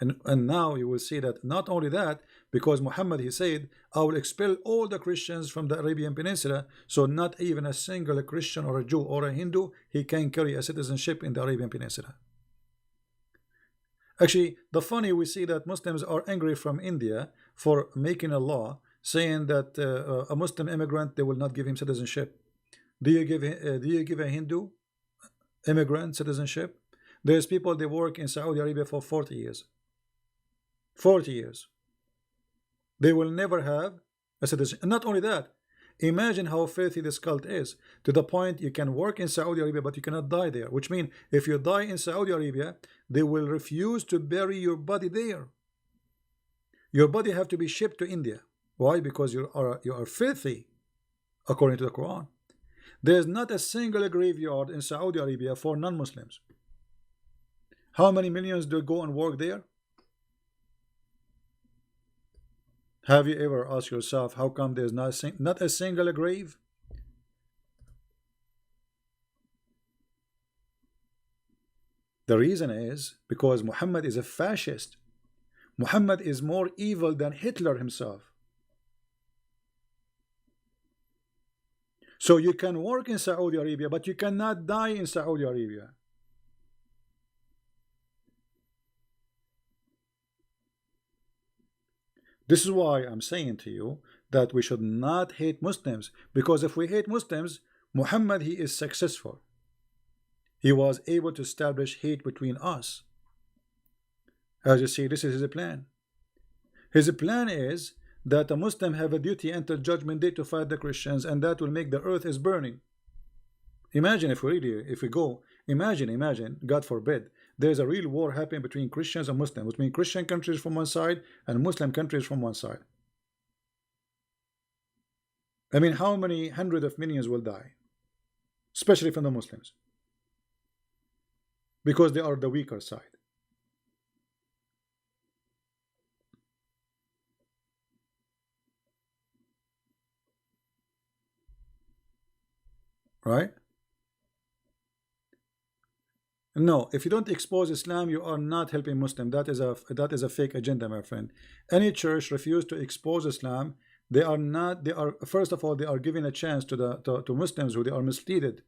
And now you will see that not only that, because Muhammad, he said, I will expel all the Christians from the Arabian Peninsula, so not even a single Christian or a Jew or a Hindu, he can carry a citizenship in the Arabian Peninsula. Actually, the funny, we see that Muslims are angry from India for making a law saying that a Muslim immigrant, they will not give him citizenship. Do you give a Hindu immigrant citizenship? There's people, they work in Saudi Arabia for 40 years. 40 years. They will never have a citizenship. And not only that, imagine how filthy this cult is, to the point you can work in Saudi Arabia but you cannot die there, which means if you die in Saudi Arabia, they will refuse to bury your body there. Your body have to be shipped to India. Why? Because you are filthy, according to the Quran. There's not a single graveyard in Saudi Arabia for non-Muslims. How many millions do go and work there? Have you ever asked yourself how come there's not a single grave? The reason is because Muhammad is a fascist. Muhammad is more evil than Hitler himself. So you can work in Saudi Arabia, but you cannot die in Saudi Arabia. This is why I'm saying to you that we should not hate Muslims, because if we hate Muslims, Muhammad, he is successful. He was able to establish hate between us. As you see, this is his plan. His plan is that a Muslim have a duty until judgment day to fight the Christians, and that will make the earth is burning. Imagine if we go, imagine, God forbid, there's a real war happening between Christians and Muslims, between Christian countries from one side and Muslim countries from one side. I mean, how many hundreds of millions will die, especially from the Muslims, because they are the weaker side. Right? No, if you don't expose Islam, you are not helping Muslim. That is a fake agenda, my friend. Any church refuse to expose Islam, they are first of all, they are giving a chance to Muslims who they are misled,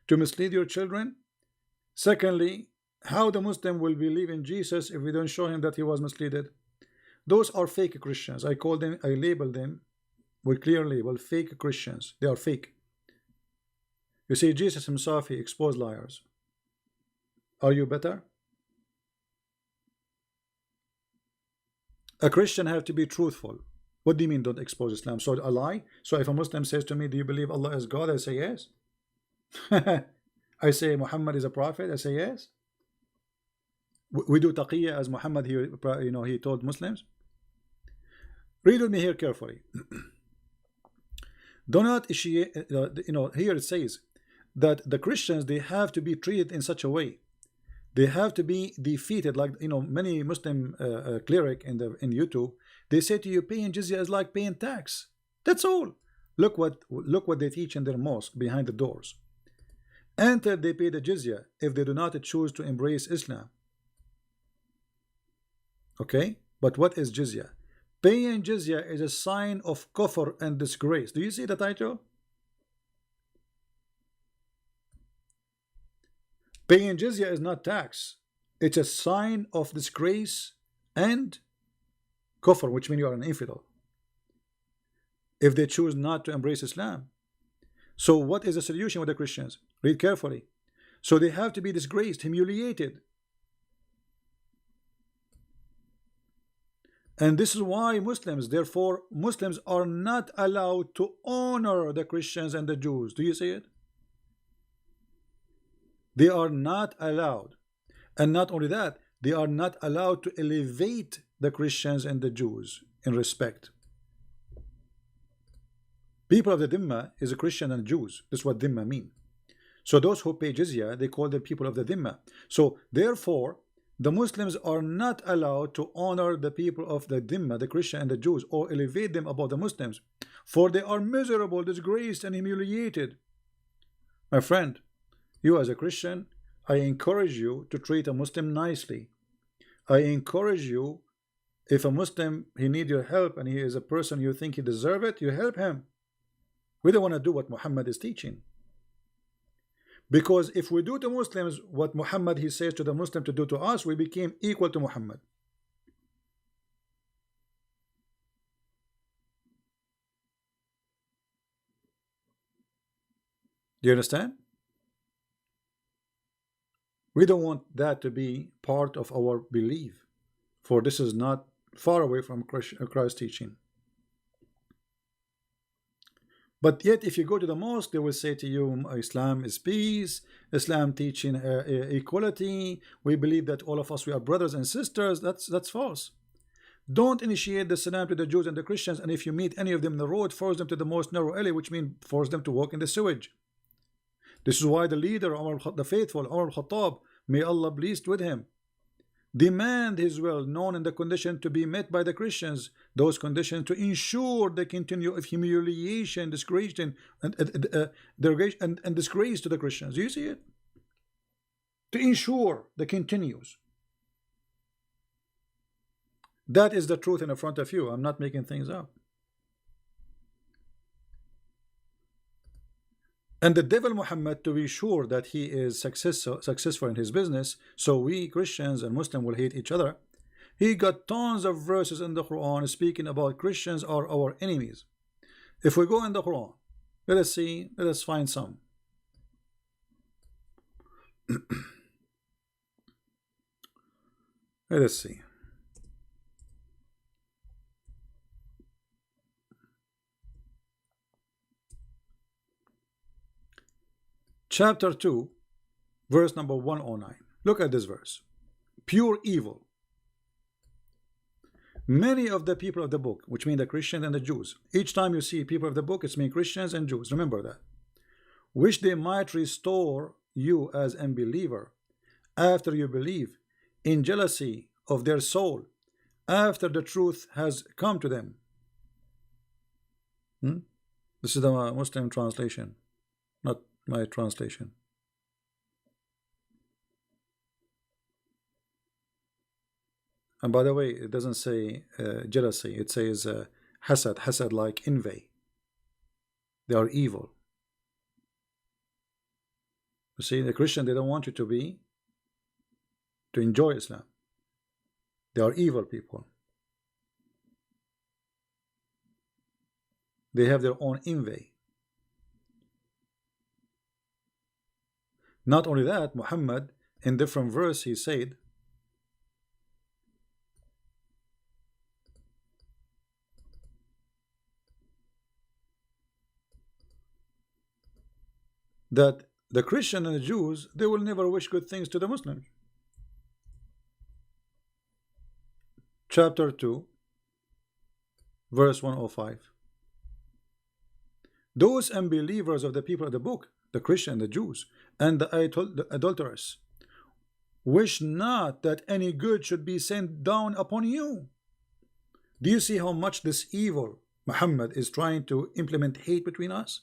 to mislead your children. Secondly, how the Muslim will believe in Jesus if we don't show him that he was misled? Those are fake Christians. I label them with clear label, fake Christians. They are fake. You see, Jesus himself, he exposed liars. Are you better? A Christian have to be truthful. What do you mean don't expose Islam? So a lie? So if a Muslim says to me, do you believe Allah is God? I say yes. I say Muhammad is a prophet. I say yes. We do taqiyya as Muhammad here, he told Muslims. Read with me here carefully. Do not here it says that the Christians, they have to be treated in such a way. They have to be defeated, like many Muslim cleric in YouTube. They say to you, paying jizya is like paying tax. That's all. Look what they teach in their mosque behind the doors. Until they pay the jizya, if they do not choose to embrace Islam. Okay, but what is jizya? Paying jizya is a sign of kufr and disgrace. Do you see the title? Paying jizya is not tax. It's a sign of disgrace and kufr, which means you are an infidel, if they choose not to embrace Islam. So what is the solution with the Christians? Read carefully. So they have to be disgraced, humiliated. And this is why Muslims, therefore, Muslims are not allowed to honor the Christians and the Jews. Do you see it? They are not allowed. And not only that, they are not allowed to elevate the Christians and the Jews in respect. People of the Dhimma is a Christian and Jews. That's what Dhimma mean. So those who pay jizya, they call them people of the Dhimma. So therefore, the Muslims are not allowed to honor the people of the Dhimma, the Christian and the Jews, or elevate them above the Muslims, for they are miserable, disgraced, and humiliated. My friend, you as a Christian, I encourage you to treat a Muslim nicely. I encourage you, if a Muslim, he needs your help and he is a person you think he deserves it, you help him. We don't want to do what Muhammad is teaching. Because if we do to Muslims what Muhammad he says to the Muslim to do to us, we became equal to Muhammad. Do you understand? We don't want that to be part of our belief, for this is not far away from Christ's teaching. But yet, if you go to the mosque, they will say to you, Islam is peace, Islam teaching equality. We believe that all of us, we are brothers and sisters. That's false. Don't initiate the salam to the Jews and the Christians, and if you meet any of them in the road, force them to the most narrow alley, which means force them to walk in the sewage. This is why the leader, the faithful, Umar al-Khattab, may Allah pleased with him, demand his will, known in the condition to be met by the Christians, those conditions to ensure the continue of humiliation, disgrace, and disgrace to the Christians. Do you see it? To ensure the continues. That is the truth in front of you. I'm not making things up. And the devil Muhammad, to be sure that he is successful in his business, so we Christians and Muslims will hate each other, he got tons of verses in the Quran speaking about Christians are our enemies. If we go in the Quran, let us find some. Let us see. Chapter 2, verse number 109. Look at this verse. Pure evil. Many of the people of the book, which mean the Christians and the Jews, each time you see people of the book, it's mean Christians and Jews. Remember that. Wish they might restore you as unbeliever after you believe, in jealousy of their soul, after the truth has come to them. This is the Muslim translation, not my translation. And by the way, it doesn't say jealousy, it says hasad, like envy. They are evil. You see, the Christian, they don't want you to enjoy Islam. They are evil people. They have their own envy. Not only that, Muhammad, in different verse, he said, that the Christian and the Jews, they will never wish good things to the Muslims. Chapter 2, verse 105. Those unbelievers of the people of the book, the Christian and the Jews, and the adulterers, wish not that any good should be sent down upon you. Do you see how much this evil Muhammad is trying to implement hate between us?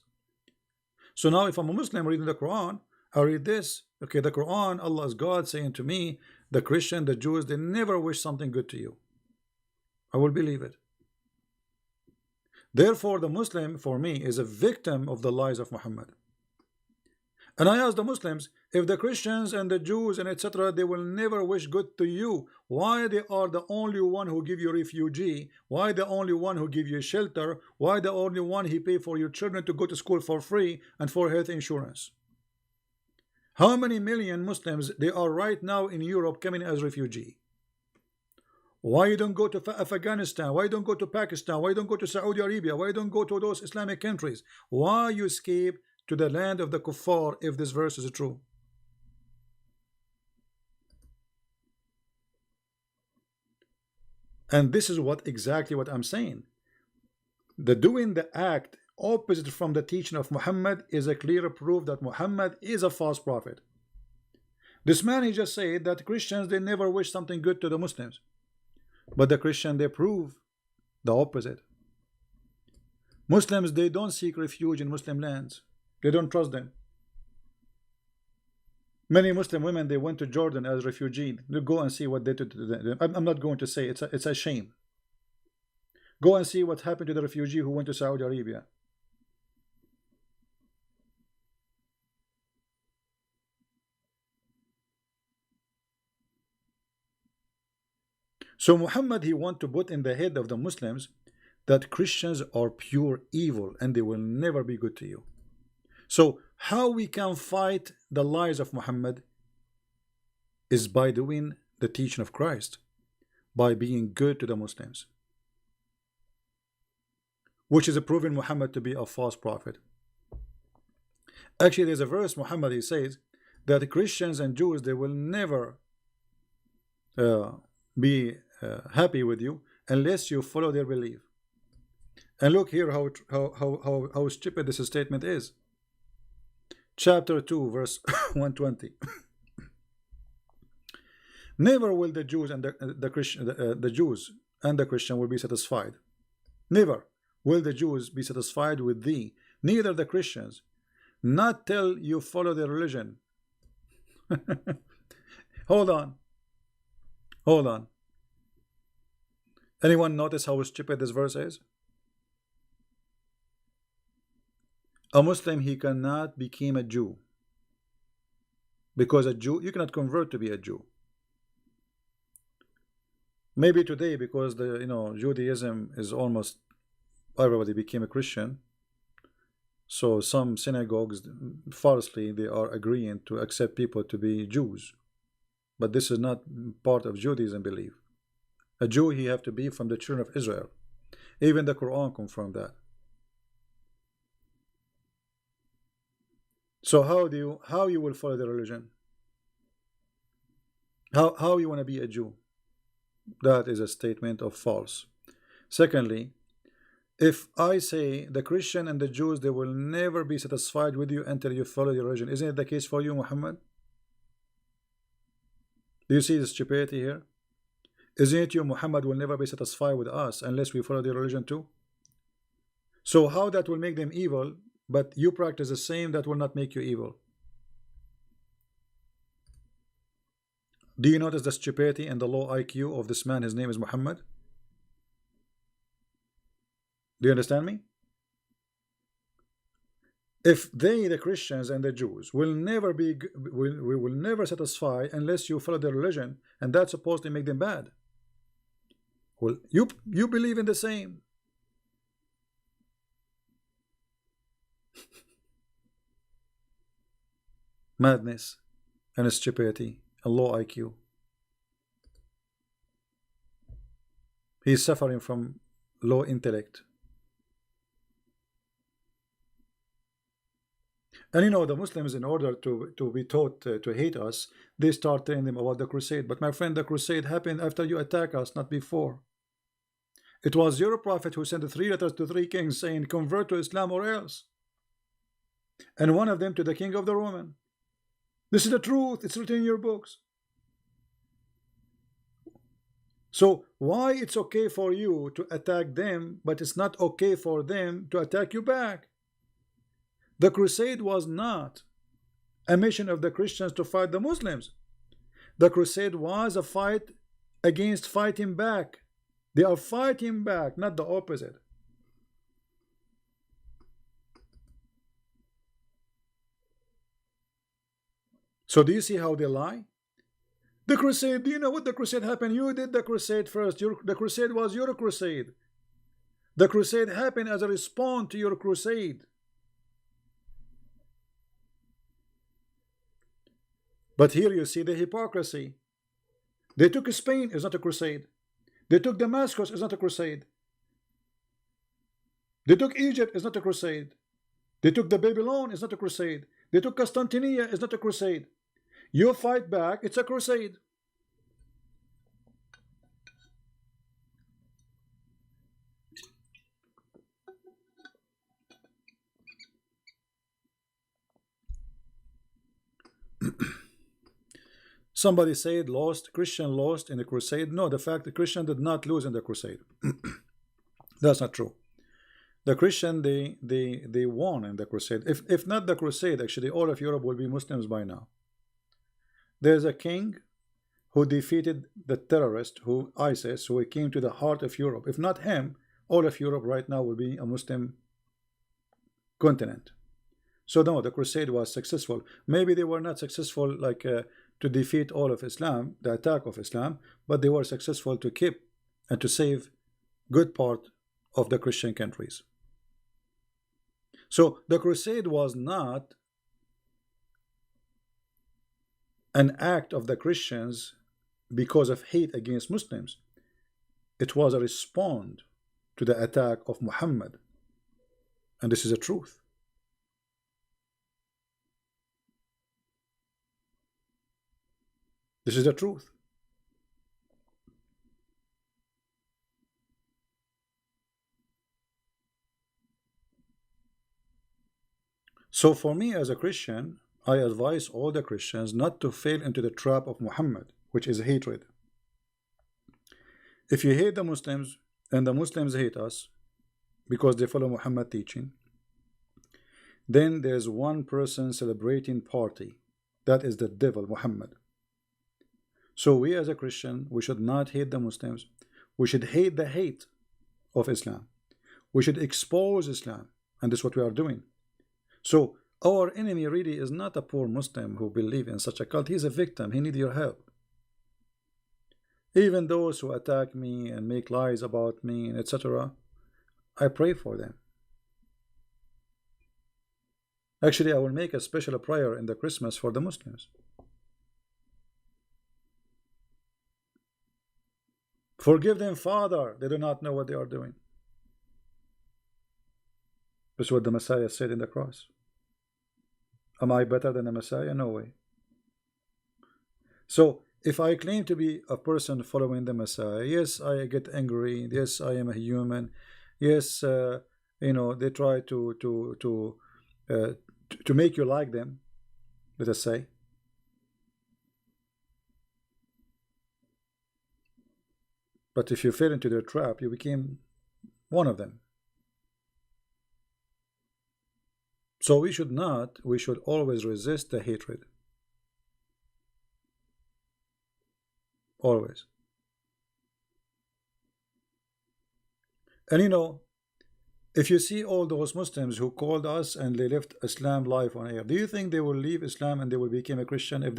So now if I'm a Muslim reading the Quran, I read this, okay, the Quran, Allah is God saying to me, the Christian, the Jews, they never wish something good to you. I will believe it. Therefore, the Muslim, for me, is a victim of the lies of Muhammad. And I ask the Muslims, if the Christians and the Jews and etc., they will never wish good to you, why they are the only one who give you refugee? Why the only one who give you shelter? Why the only one he pay for your children to go to school for free and for health insurance? How many million Muslims they are right now in Europe coming as refugee? Why you don't go to Afghanistan? Why you don't go to Pakistan? Why you don't go to Saudi Arabia? Why you don't go to those Islamic countries? Why you escape to the land of the kuffar if this verse is true? And this is what exactly what I'm saying. The doing the act opposite from the teaching of Muhammad is a clear proof that Muhammad is a false prophet. This man, he just said that Christians, they never wish something good to the Muslims. But the Christian, they prove the opposite. Muslims, they don't seek refuge in Muslim lands. They don't trust them. Many Muslim women, they went to Jordan as refugees. You go and see what they did to them. I'm not going to say it's a shame. Go and see what happened to the refugee who went to Saudi Arabia. So Muhammad, he want to put in the head of the Muslims that Christians are pure evil and they will never be good to you. So how we can fight the lies of Muhammad is by doing the teaching of Christ, by being good to the Muslims, which is proving Muhammad to be a false prophet. Actually, there's a verse Muhammad, he says that Christians and Jews, they will never be happy with you unless you follow their belief. And look here how stupid this statement is. Chapter 2 verse 120. Never will the Jews and the Jews and the Christian will be satisfied. Never will the Jews be satisfied with thee, neither the Christians, not till you follow their religion. Hold on. Hold on. Anyone notice how stupid this verse is? A Muslim, he cannot become a Jew, because a Jew, you cannot convert to be a Jew. Maybe today, because the Judaism is almost everybody became a Christian, so some synagogues falsely they are agreeing to accept people to be Jews, but this is not part of Judaism belief. A Jew, he have to be from the children of Israel. Even the Quran confirmed that. So how you will follow the religion? How you want to be a Jew? That is a statement of false. Secondly, if I say the Christian and the Jews, they will never be satisfied with you until you follow your religion, isn't it the case for you, Muhammad? Do you see the stupidity here? Isn't it you, Muhammad, will never be satisfied with us unless we follow their religion too? So how that will make them evil, but you practice the same, that will not make you evil? Do you notice the stupidity and the low IQ of this man? His name is Muhammad. Do you understand me? If they, the Christians and the Jews, will never be, we will never satisfy unless you follow their religion, and that's supposed to make them bad. Well, you believe in the same. Madness and stupidity, a low IQ. He's suffering from low intellect. And the Muslims, in order to be taught to hate us, they start telling them about the crusade. But my friend, the crusade happened after you attack us, not before. It was your prophet who sent 3 letters to 3 kings saying, convert to Islam or else. And one of them to the king of the Roman. This is the truth. It's written in your books. So why it's okay for you to attack them, but it's not okay for them to attack you back? The crusade was not a mission of the Christians to fight the Muslims. The crusade was a fight against fighting back. They are fighting back, not the opposite. So do you see how they lie? The crusade, do you know what the crusade happened? You did the crusade first. The crusade was your crusade. The crusade happened as a response to your crusade. But here you see the hypocrisy. They took Spain, it's not a crusade. They took Damascus, it's not a crusade. They took Egypt, it's not a crusade. They took the Babylon, it's not a crusade. They took Constantinople, it's not a crusade. You fight back, it's a crusade. Somebody said Christian lost in the crusade. No, the fact the Christian did not lose in the crusade. That's not true. The Christian, they won in the crusade. If not the crusade, actually all of Europe will be Muslims by now. There's a king who defeated the terrorist, ISIS, who came to the heart of Europe. If not him, all of Europe right now will be a Muslim continent. So no, the crusade was successful. Maybe they were not successful like to defeat all of Islam, the attack of Islam, but they were successful to keep and to save good part of the Christian countries. So the crusade was not an act of the Christians because of hate against Muslims. It was a response to the attack of Muhammad. And this is the truth. This is the truth. So for me as a Christian, I advise all the Christians not to fall into the trap of Muhammad, which is hatred. If you hate the Muslims and the Muslims hate us because they follow Muhammad teaching, then there's one person celebrating party. That is the devil, Muhammad. So we as a Christian, we should not hate the Muslims. We should hate the hate of Islam. We should expose Islam. And this is what we are doing. So our enemy really is not a poor Muslim who believes in such a cult. He's a victim. He needs your help. Even those who attack me and make lies about me, etc., I pray for them. Actually, I will make a special prayer in the Christmas for the Muslims. Forgive them, Father. They do not know what they are doing. This is what the Messiah said in the cross. Am I better than the Messiah? No way. So, if I claim to be a person following the Messiah, yes, I get angry. Yes, I am a human. Yes, you know, they try to make you like them, let us say. But if you fell into their trap, you became one of them. So we should always resist the hatred. Always. And you know, if you see all those Muslims who called us and they left Islam live on air, do you think they will leave Islam and they will become a Christian if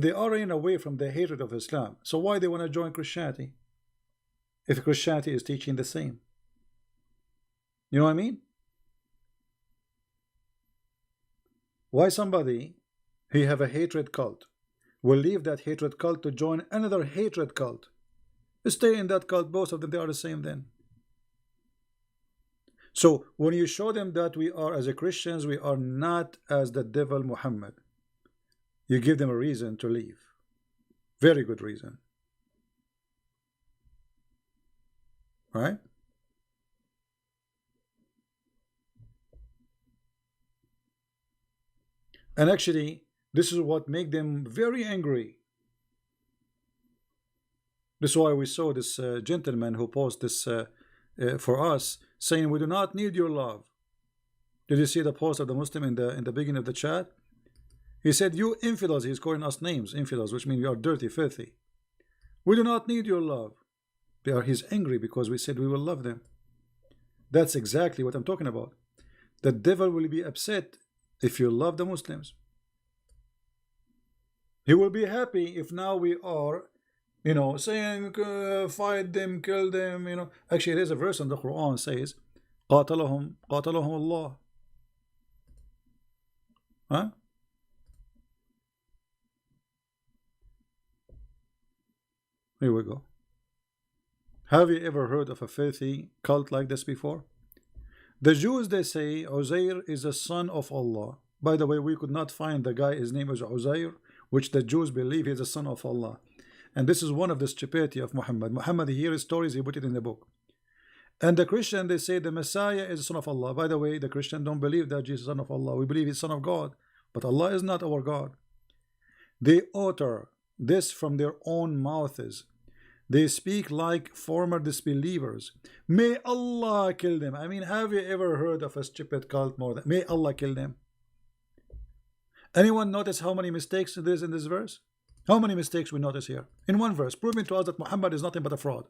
they are running away from the hatred of Islam? So why they want to join Christianity if Christianity is teaching the same? You know what I mean? Why somebody who have a hatred cult will leave that hatred cult to join another hatred cult? Stay in that cult, both of them, they are the same then. So when you show them that we are as a Christians, we are not as the devil Muhammad, you give them a reason to leave. Very good reason. Right? And actually, this is what makes them very angry. This is why we saw this gentleman who posted this for us, saying we do not need your love. Did you see the post of the Muslim in the beginning of the chat? He said, you infidels. He's calling us names, infidels, which means we are dirty, filthy. We do not need your love. He's angry because we said we will love them. That's exactly what I'm talking about. The devil will be upset if you love the Muslims. He will be happy if now we are, you know, saying fight them, kill them, you know. Actually, there's a verse in the Quran says, قاتلهم Allah. Huh? Here we go. Have you ever heard of a filthy cult like this before? The Jews, they say Uzair is a son of Allah. By the way, we could not find the guy, his name is Uzair, which the Jews believe is a son of Allah. And this is one of the stupidity of Muhammad. Muhammad, he hears stories, he put it in the book. And the Christian, they say the Messiah is the son of Allah. By the way, the Christian don't believe that Jesus is son of Allah. We believe he's son of God. But Allah is not our God. They utter this from their own mouths. They speak like former disbelievers. May Allah kill them. I mean, have you ever heard of a stupid cult more than may Allah kill them? Anyone notice how many mistakes there is in this verse? How many mistakes we notice here? In one verse, proving to us that Muhammad is nothing but a fraud.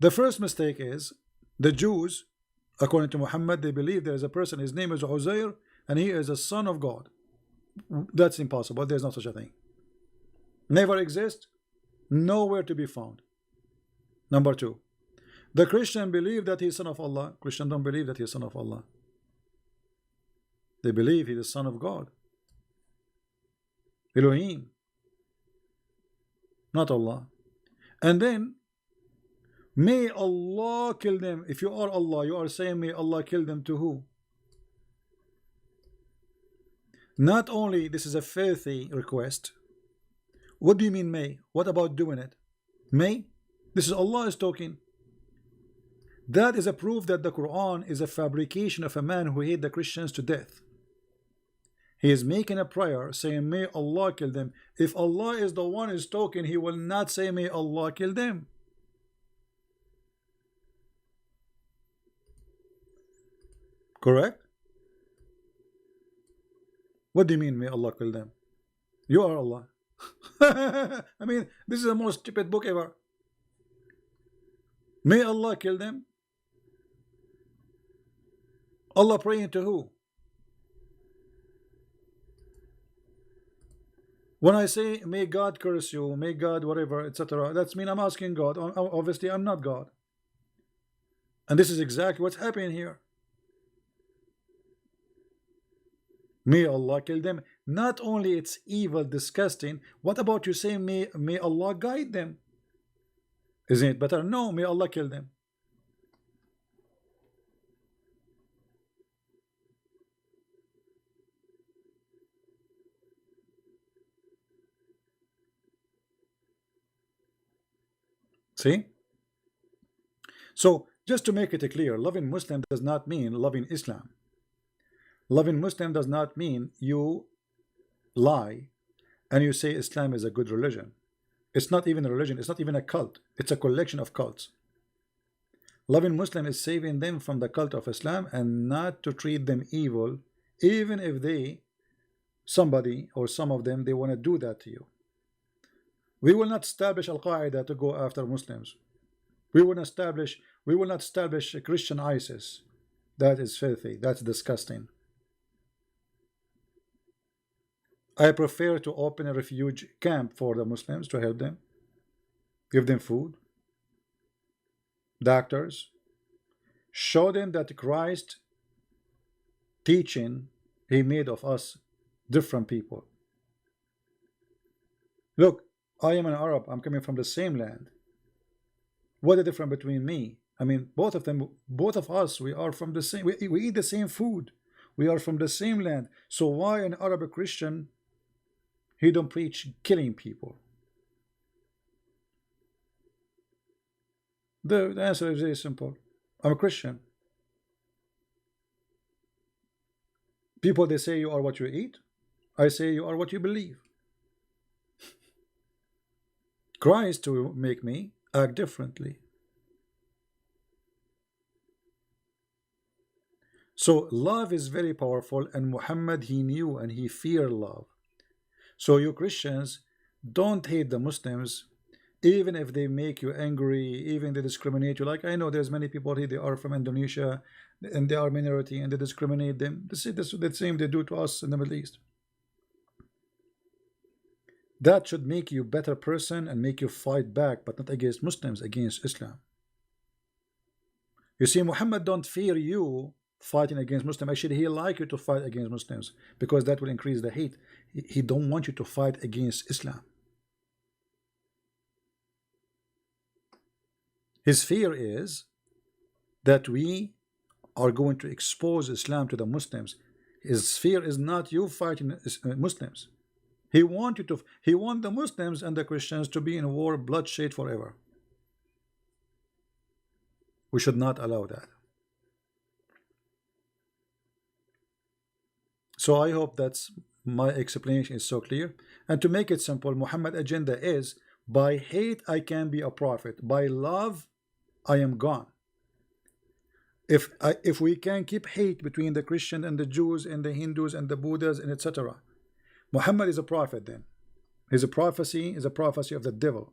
The first mistake is the Jews, according to Muhammad, they believe there is a person, his name is Uzair, and he is a son of God. That's impossible. There's no such a thing. Never exist, nowhere to be found. Number two, the Christian believe that he is son of Allah. Christian don't believe that he is son of Allah. They believe he is the son of God. Elohim, not Allah. And then may Allah kill them. If you are Allah, you are saying may Allah kill them to who? Not only this is a filthy request. What do you mean may? What about doing it? May? This is Allah is talking. That is a proof that the Quran is a fabrication of a man who hated the Christians to death. He is making a prayer saying may Allah kill them. If Allah is the one who is talking, he will not say may Allah kill them. Correct? What do you mean may Allah kill them? You are Allah. I mean, this is the most stupid book ever. May Allah kill them. Allah praying to who? When I say may God curse you, may God whatever, etc., that's mean I'm asking God. Obviously I'm not God. And this is exactly what's happening here. May Allah kill them. Not only it's evil, disgusting, what about you saying may Allah guide them? Isn't it better? No, may Allah kill them. See? So just to make it clear, loving Muslim does not mean loving Islam. Loving Muslim does not mean you lie and you say Islam is a good religion. It's not even a religion. It's not even a cult. It's a collection of cults. Loving Muslim is saving them from the cult of Islam and not to treat them evil, even if somebody or some of them, they want to do that to you. We will not establish Al-Qaeda to go after Muslims. We will not establish Christian ISIS. That is filthy. That's disgusting. I prefer to open a refuge camp for the Muslims to help them, give them food, doctors, show them that Christ teaching, he made of us different people. Look, I am an Arab, I'm coming from the same land. What is the difference between me? I mean, both of us, we are from the same, we eat the same food. We are from the same land. So why an Arab Christian, he don't preach killing people? The answer is very simple. I'm a Christian. People, they say you are what you eat. I say you are what you believe. Christ will make me act differently. So love is very powerful, and Muhammad, he knew and he feared love. So you Christians, don't hate the Muslims, even if they make you angry, even they discriminate you. Like I know there's many people here, they are from Indonesia and they are minority and they discriminate them. This is the same they do to us in the Middle East. That should make you a better person and make you fight back, but not against Muslims, against Islam. You see, Muhammad don't fear you fighting against Muslims. Actually, he like you to fight against Muslims because that will increase the hate. He don't want you to fight against Islam. His fear is that we are going to expose Islam to the Muslims. His fear is not you fighting Muslims. He want the Muslims and the Christians to be in war, bloodshed forever. We should not allow that. So I hope that's my explanation is so clear. And to make it simple, Muhammad's agenda is, by hate I can be a prophet, by love I am gone. If we can keep hate between the Christian and the Jews and the Hindus and the Buddhas and etc., Muhammad is a prophet then. His prophecy is a prophecy of the devil.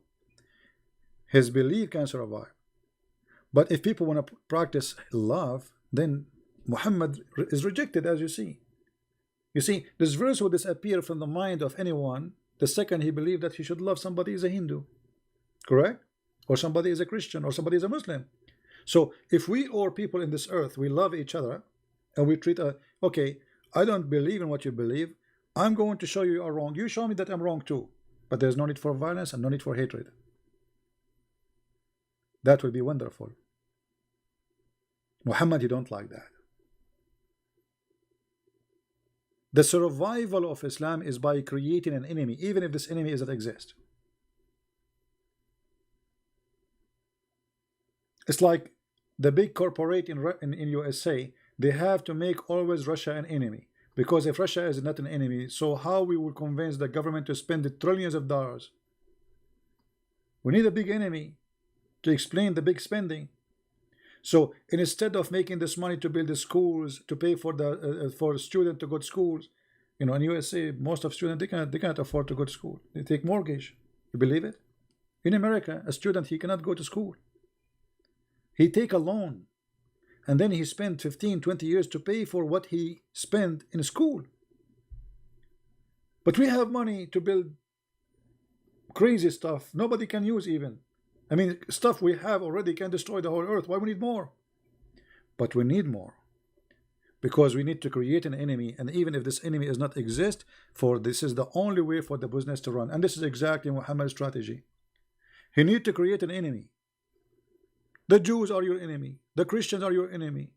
His belief can survive. But if people want to practice love, then Muhammad is rejected, as you see. You see, this verse will disappear from the mind of anyone the second he believed that he should love somebody is a Hindu. Correct? Or somebody is a Christian, or somebody is a Muslim. So if we or people in this earth, we love each other, and we treat okay, I don't believe in what you believe, I'm going to show you are wrong, you show me that I'm wrong too. But there's no need for violence and no need for hatred. That would be wonderful. Muhammad, you don't like that. The survival of Islam is by creating an enemy, even if this enemy doesn't exist. It's like the big corporate in USA, they have to make always Russia an enemy. Because if Russia is not an enemy, so how we will convince the government to spend the trillions of dollars? We need a big enemy to explain the big spending. So instead of making this money to build the schools, to pay for the for students to go to schools, you know, in USA, most of students they cannot afford to go to school. They take mortgage. You believe it? In America, a student, he cannot go to school. He take a loan, and then he spent 15-20 years to pay for what he spent in school. But we have money to build crazy stuff nobody can use even. I mean, stuff we have already can destroy the whole earth. Why we need more? But we need more because we need to create an enemy, and even if this enemy does not exist, for this is the only way for the business to run. And this is exactly Muhammad's strategy. He need to create an enemy. The Jews are your enemy. The Christians are your enemy.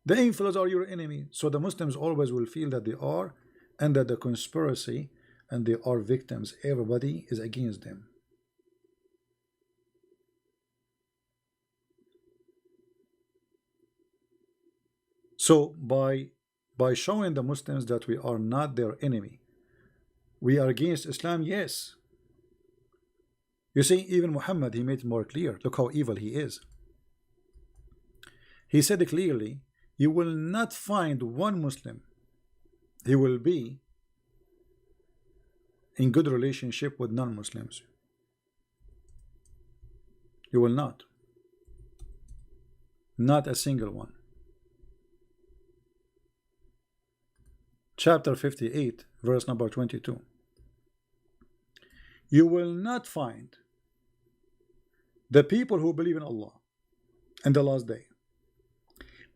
The infidels are your enemy. So the Muslims always will feel that they are under the conspiracy and they are victims. Everybody is against them. So by showing the Muslims that we are not their enemy, we are against Islam, yes. You see, even Muhammad, he made it more clear. Look how evil he is. He said clearly, you will not find one Muslim, he will be in good relationship with non-Muslims. You will not. Not a single one. Chapter 58, verse number 22. You will not find the people who believe in Allah and the last day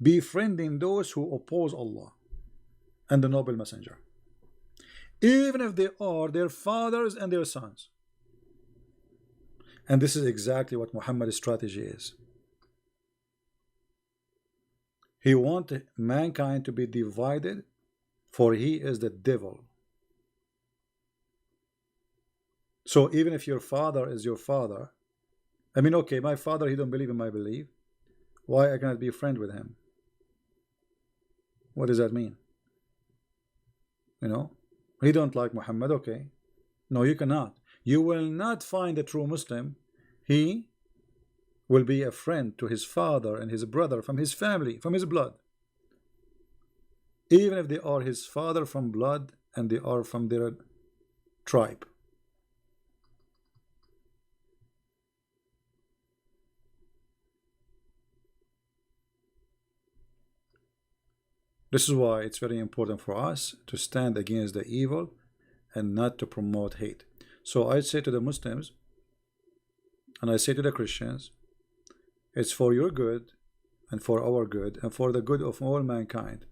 befriending those who oppose Allah and the noble messenger, even if they are their fathers and their sons. And this is exactly what Muhammad's strategy is. He wants mankind to be divided, for he is the devil. So even if your father is your father, I mean, okay, my father, he don't believe in my belief, why I cannot be a friend with him? What does that mean? You know, he don't like Muhammad, okay. No, you cannot. You will not find a true Muslim. He will be a friend to his father and his brother from his family, from his blood. Even if they are his father from blood and they are from their tribe. This is why it's very important for us to stand against the evil and not to promote hate. So I say to the Muslims, and I say to the Christians, it's for your good and for our good and for the good of all mankind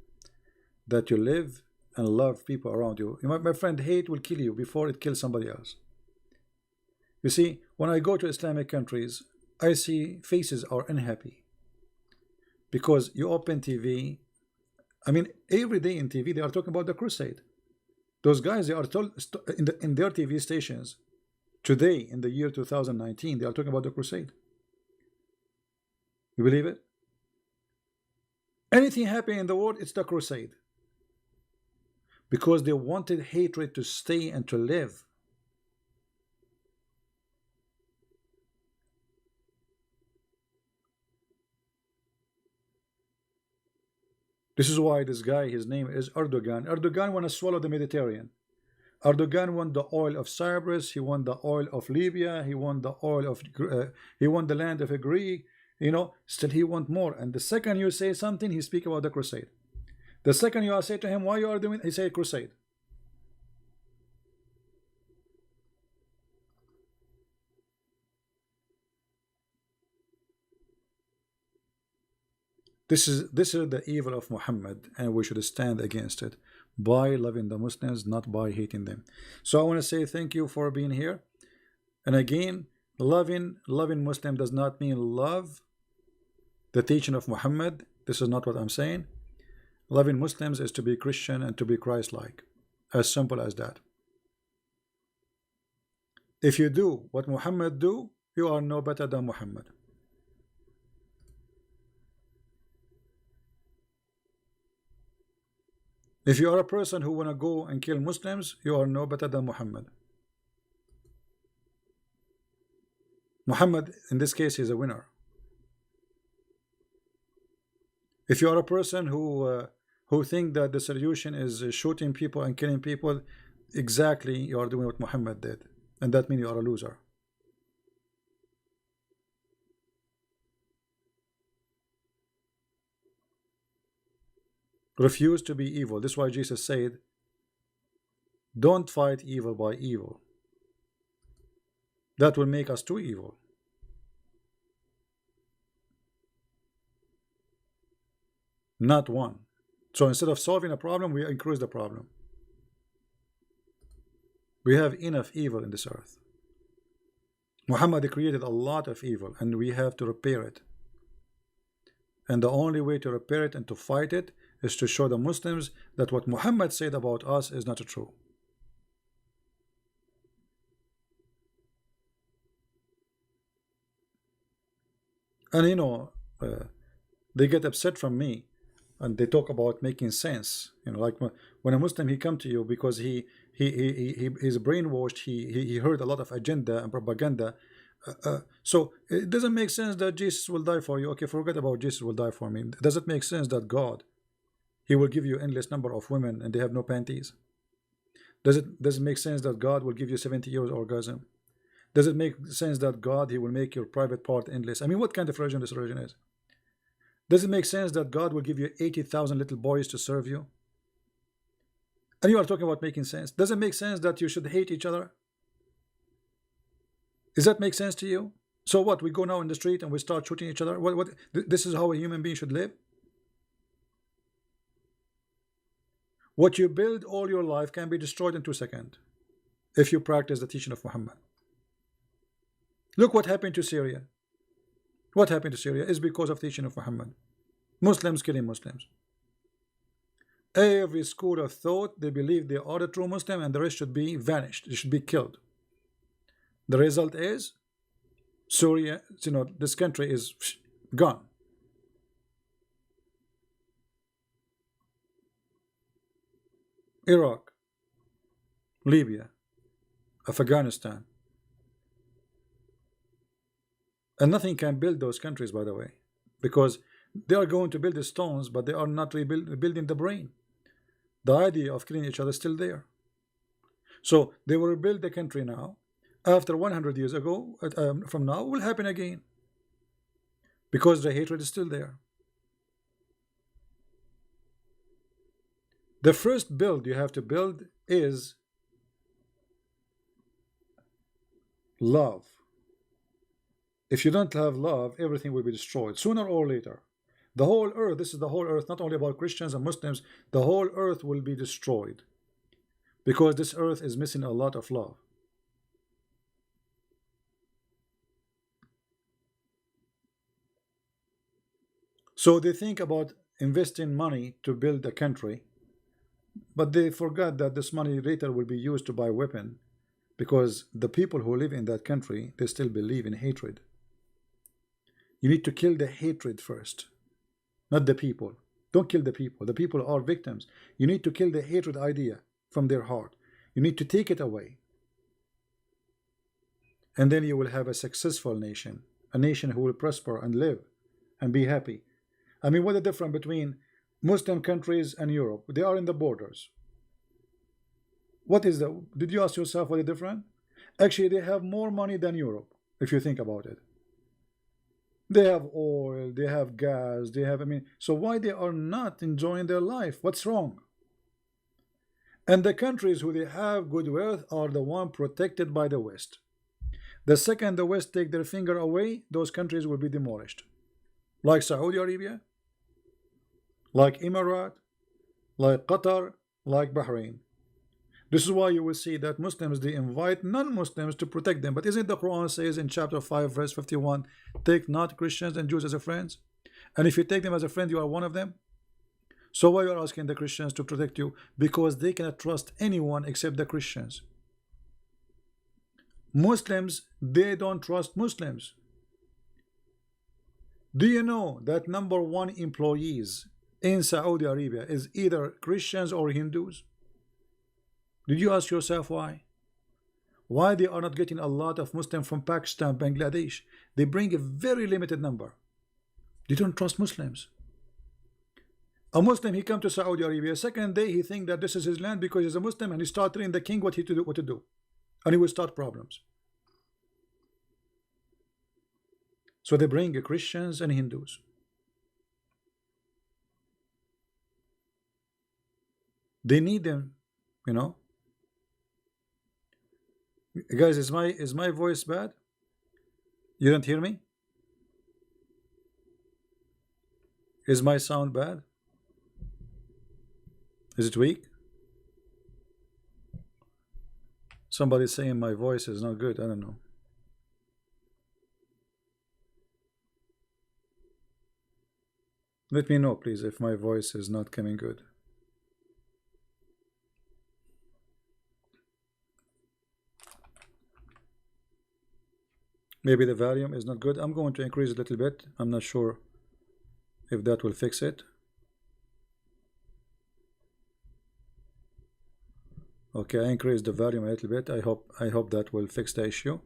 that you live and love people around you. My friend, hate will kill you before it kills somebody else. You see, when I go to Islamic countries, I see faces are unhappy because you open TV. I mean, every day in TV they are talking about the crusade. Those guys, they are told in their TV stations today in the year 2019, they are talking about the crusade. You believe it? Anything happening in the world, it's the crusade. Because they wanted hatred to stay and to live. This is why this guy, his name is Erdogan. Erdogan want to swallow the Mediterranean. Erdogan won the oil of Cyprus. He won the oil of Libya. He won the oil of he won the land of Greece. You know, still he want more. And the second you say something, he speak about the crusade. The second you say to him, why you are doing, he say crusade. This is the evil of Muhammad, and we should stand against it by loving the Muslims, not by hating them. So I want to say thank you for being here. And again, loving Muslim does not mean love the teaching of Muhammad. This is not what I'm saying. Loving Muslims is to be Christian and to be Christ-like. As simple as that. If you do what Muhammad do, you are no better than Muhammad. If you are a person who want to go and kill Muslims, you are no better than Muhammad. Muhammad, in this case, is a winner. If you are a person who think that the solution is shooting people and killing people, exactly you are doing what Muhammad did, and that means you are a loser. Refuse to be evil. This is why Jesus said, don't fight evil by evil. That will make us too evil. Not one. So instead of solving a problem, we increase the problem. We have enough evil in this earth. Muhammad created a lot of evil, and we have to repair it. And the only way to repair it and to fight it is to show the Muslims that what Muhammad said about us is not true. And you know, they get upset from me, and they talk about making sense. You know, like when a Muslim he come to you because he is brainwashed. He heard a lot of agenda and propaganda. So it doesn't make sense that Jesus will die for you. Okay, forget about Jesus will die for me. Does it make sense that God, he will give you endless number of women and they have no panties? Does it make sense that God will give you 70 years orgasm? Does it make sense that God, he will make your private part endless? I mean, what kind of religion this religion is? Does it make sense that God will give you 80,000 little boys to serve you? And you are talking about making sense. Does it make sense that you should hate each other? Does that make sense to you? So what? We go now in the street and we start shooting each other? What? This is how a human being should live? What you build all your life can be destroyed in 2 seconds if you practice the teaching of Muhammad. Look what happened to Syria. What happened to Syria is because of teaching of Muhammad. Muslims killing Muslims. Every school of thought, they believe they are the true Muslim and the rest should be vanished. They should be killed. The result is Syria, you know, this country is gone. Iraq, Libya, Afghanistan. And nothing can build those countries, by the way, because they are going to build the stones, but they are not rebuilding the brain. The idea of killing each other is still there. So they will rebuild the country now. After 100 years ago, from now, will happen again, because the hatred is still there. The first build you have to build is love. If you don't have love, everything will be destroyed sooner or later. The whole earth, this is the whole earth, not only about Christians and Muslims, the whole earth will be destroyed because this earth is missing a lot of love. So they think about investing money to build a country, but they forgot that this money later will be used to buy weapon, because the people who live in that country, they still believe in hatred. You need to kill the hatred first, not the people. Don't kill the people. The people are victims. You need to kill the hatred idea from their heart. You need to take it away. And then you will have a successful nation, a nation who will prosper and live and be happy. I mean, what is the difference between Muslim countries and Europe? They are in the borders. What is the, did you ask yourself what is different? Actually, they have more money than Europe, if you think about it. They have oil, they have gas, they have, I mean, so why they are not enjoying their life? What's wrong? And the countries who they have good wealth are the one protected by the West. The second the West take their finger away, those countries will be demolished. Like Saudi Arabia, like Emirat, like Qatar, like Bahrain. This is why you will see that Muslims, they invite non-Muslims to protect them. But isn't the Quran says in chapter 5 verse 51, take not Christians and Jews as a friends? And if you take them as a friend, you are one of them. So why you are asking the Christians to protect you? Because they cannot trust anyone except the Christians. Muslims, they don't trust Muslims. Do you know that #1 employees in Saudi Arabia is either Christians or Hindus? Did you ask yourself why? Why they are not getting a lot of Muslims from Pakistan, Bangladesh? They bring a very limited number. They don't trust Muslims. A Muslim, he come to Saudi Arabia, second day he think that this is his land because he's a Muslim, and he start telling the king what to do, and he will start problems. So they bring Christians and Hindus. They need them, you know. Guys, is my voice bad? You don't hear me? Is my sound bad? Is it weak? Somebody's saying my voice is not good. I don't know. Let me know, please, if my voice is not coming good. Maybe the volume is not good. I'm going to increase it a little bit. I'm not sure if that will fix it. Okay, I increased the volume a little bit. I hope that will fix the issue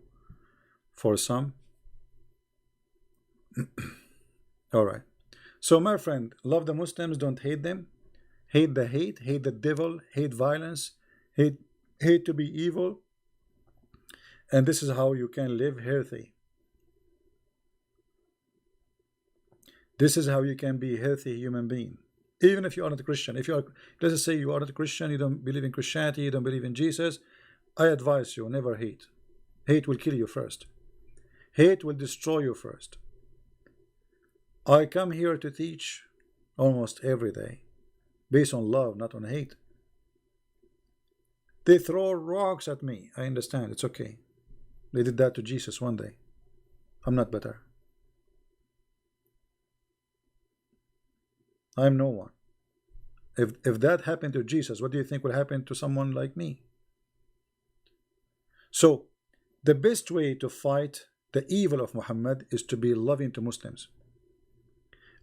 for some. All right. So my friend, love the Muslims, don't hate them. Hate the hate, hate the devil, hate violence, hate to be evil. And this is how you can live healthy. This is how you can be a healthy human being. Even if you are not a Christian. If you are, let's say you are not a Christian, you don't believe in Christianity, you don't believe in Jesus, I advise you, never hate. Hate will kill you first. Hate will destroy you first. I come here to teach almost every day based on love, not on hate. They throw rocks at me. I understand. It's okay. They did that to Jesus one day. I'm not better. I'm no one. If that happened to Jesus, what do you think will happen to someone like me? So the best way to fight the evil of Muhammad is to be loving to Muslims.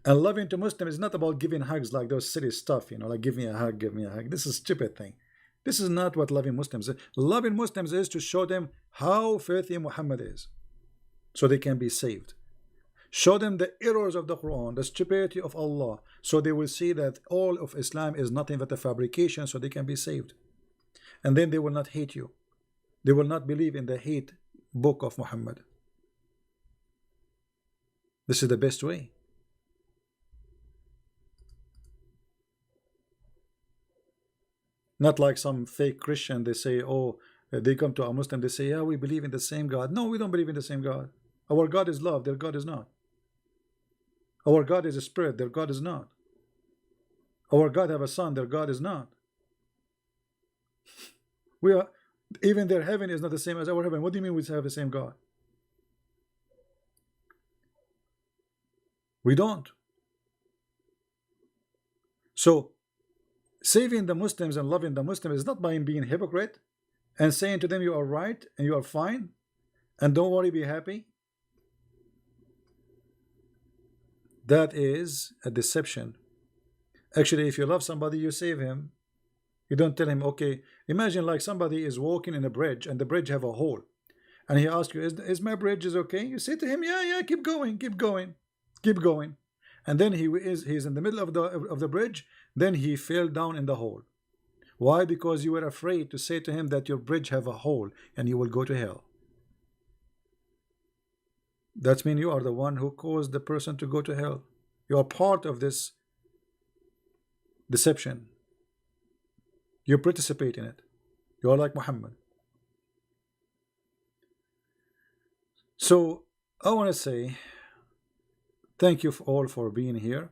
And loving to Muslims is not about giving hugs like those silly stuff, you know, like give me a hug, give me a hug. This is a stupid thing. This is not what loving Muslims is. Loving Muslims is to show them how filthy Muhammad is, so they can be saved. Show them the errors of the Quran, the stupidity of Allah, so they will see that all of Islam is nothing but a fabrication, so they can be saved. And then they will not hate you. They will not believe in the hate book of Muhammad. This is the best way. Not like some fake Christian, they say, oh, they come to a Muslim, they say, yeah, we believe in the same God. No, we don't believe in the same God. Our God is love, their God is not. Our God is a spirit, their God is not. Our God have a son, their God is not. We are, even their heaven is not the same as our heaven. What do you mean we have the same God? We don't. So saving the Muslims and loving the Muslims is not by being hypocrite and saying to them you are right and you are fine and don't worry, be happy. That is a deception. Actually, if you love somebody, you save him. You don't tell him, okay, imagine like somebody is walking in a bridge and the bridge have a hole. And he asks you, is my bridge is okay? You say to him, yeah, keep going, keep going, keep going. And then he's in the middle of the bridge, then he fell down in the hole. Why? Because you were afraid to say to him that your bridge have a hole and you will go to hell. That means you are the one who caused the person to go to hell. You are part of this deception. You participate in it. You are like Muhammad. So I want to say thank you all for being here,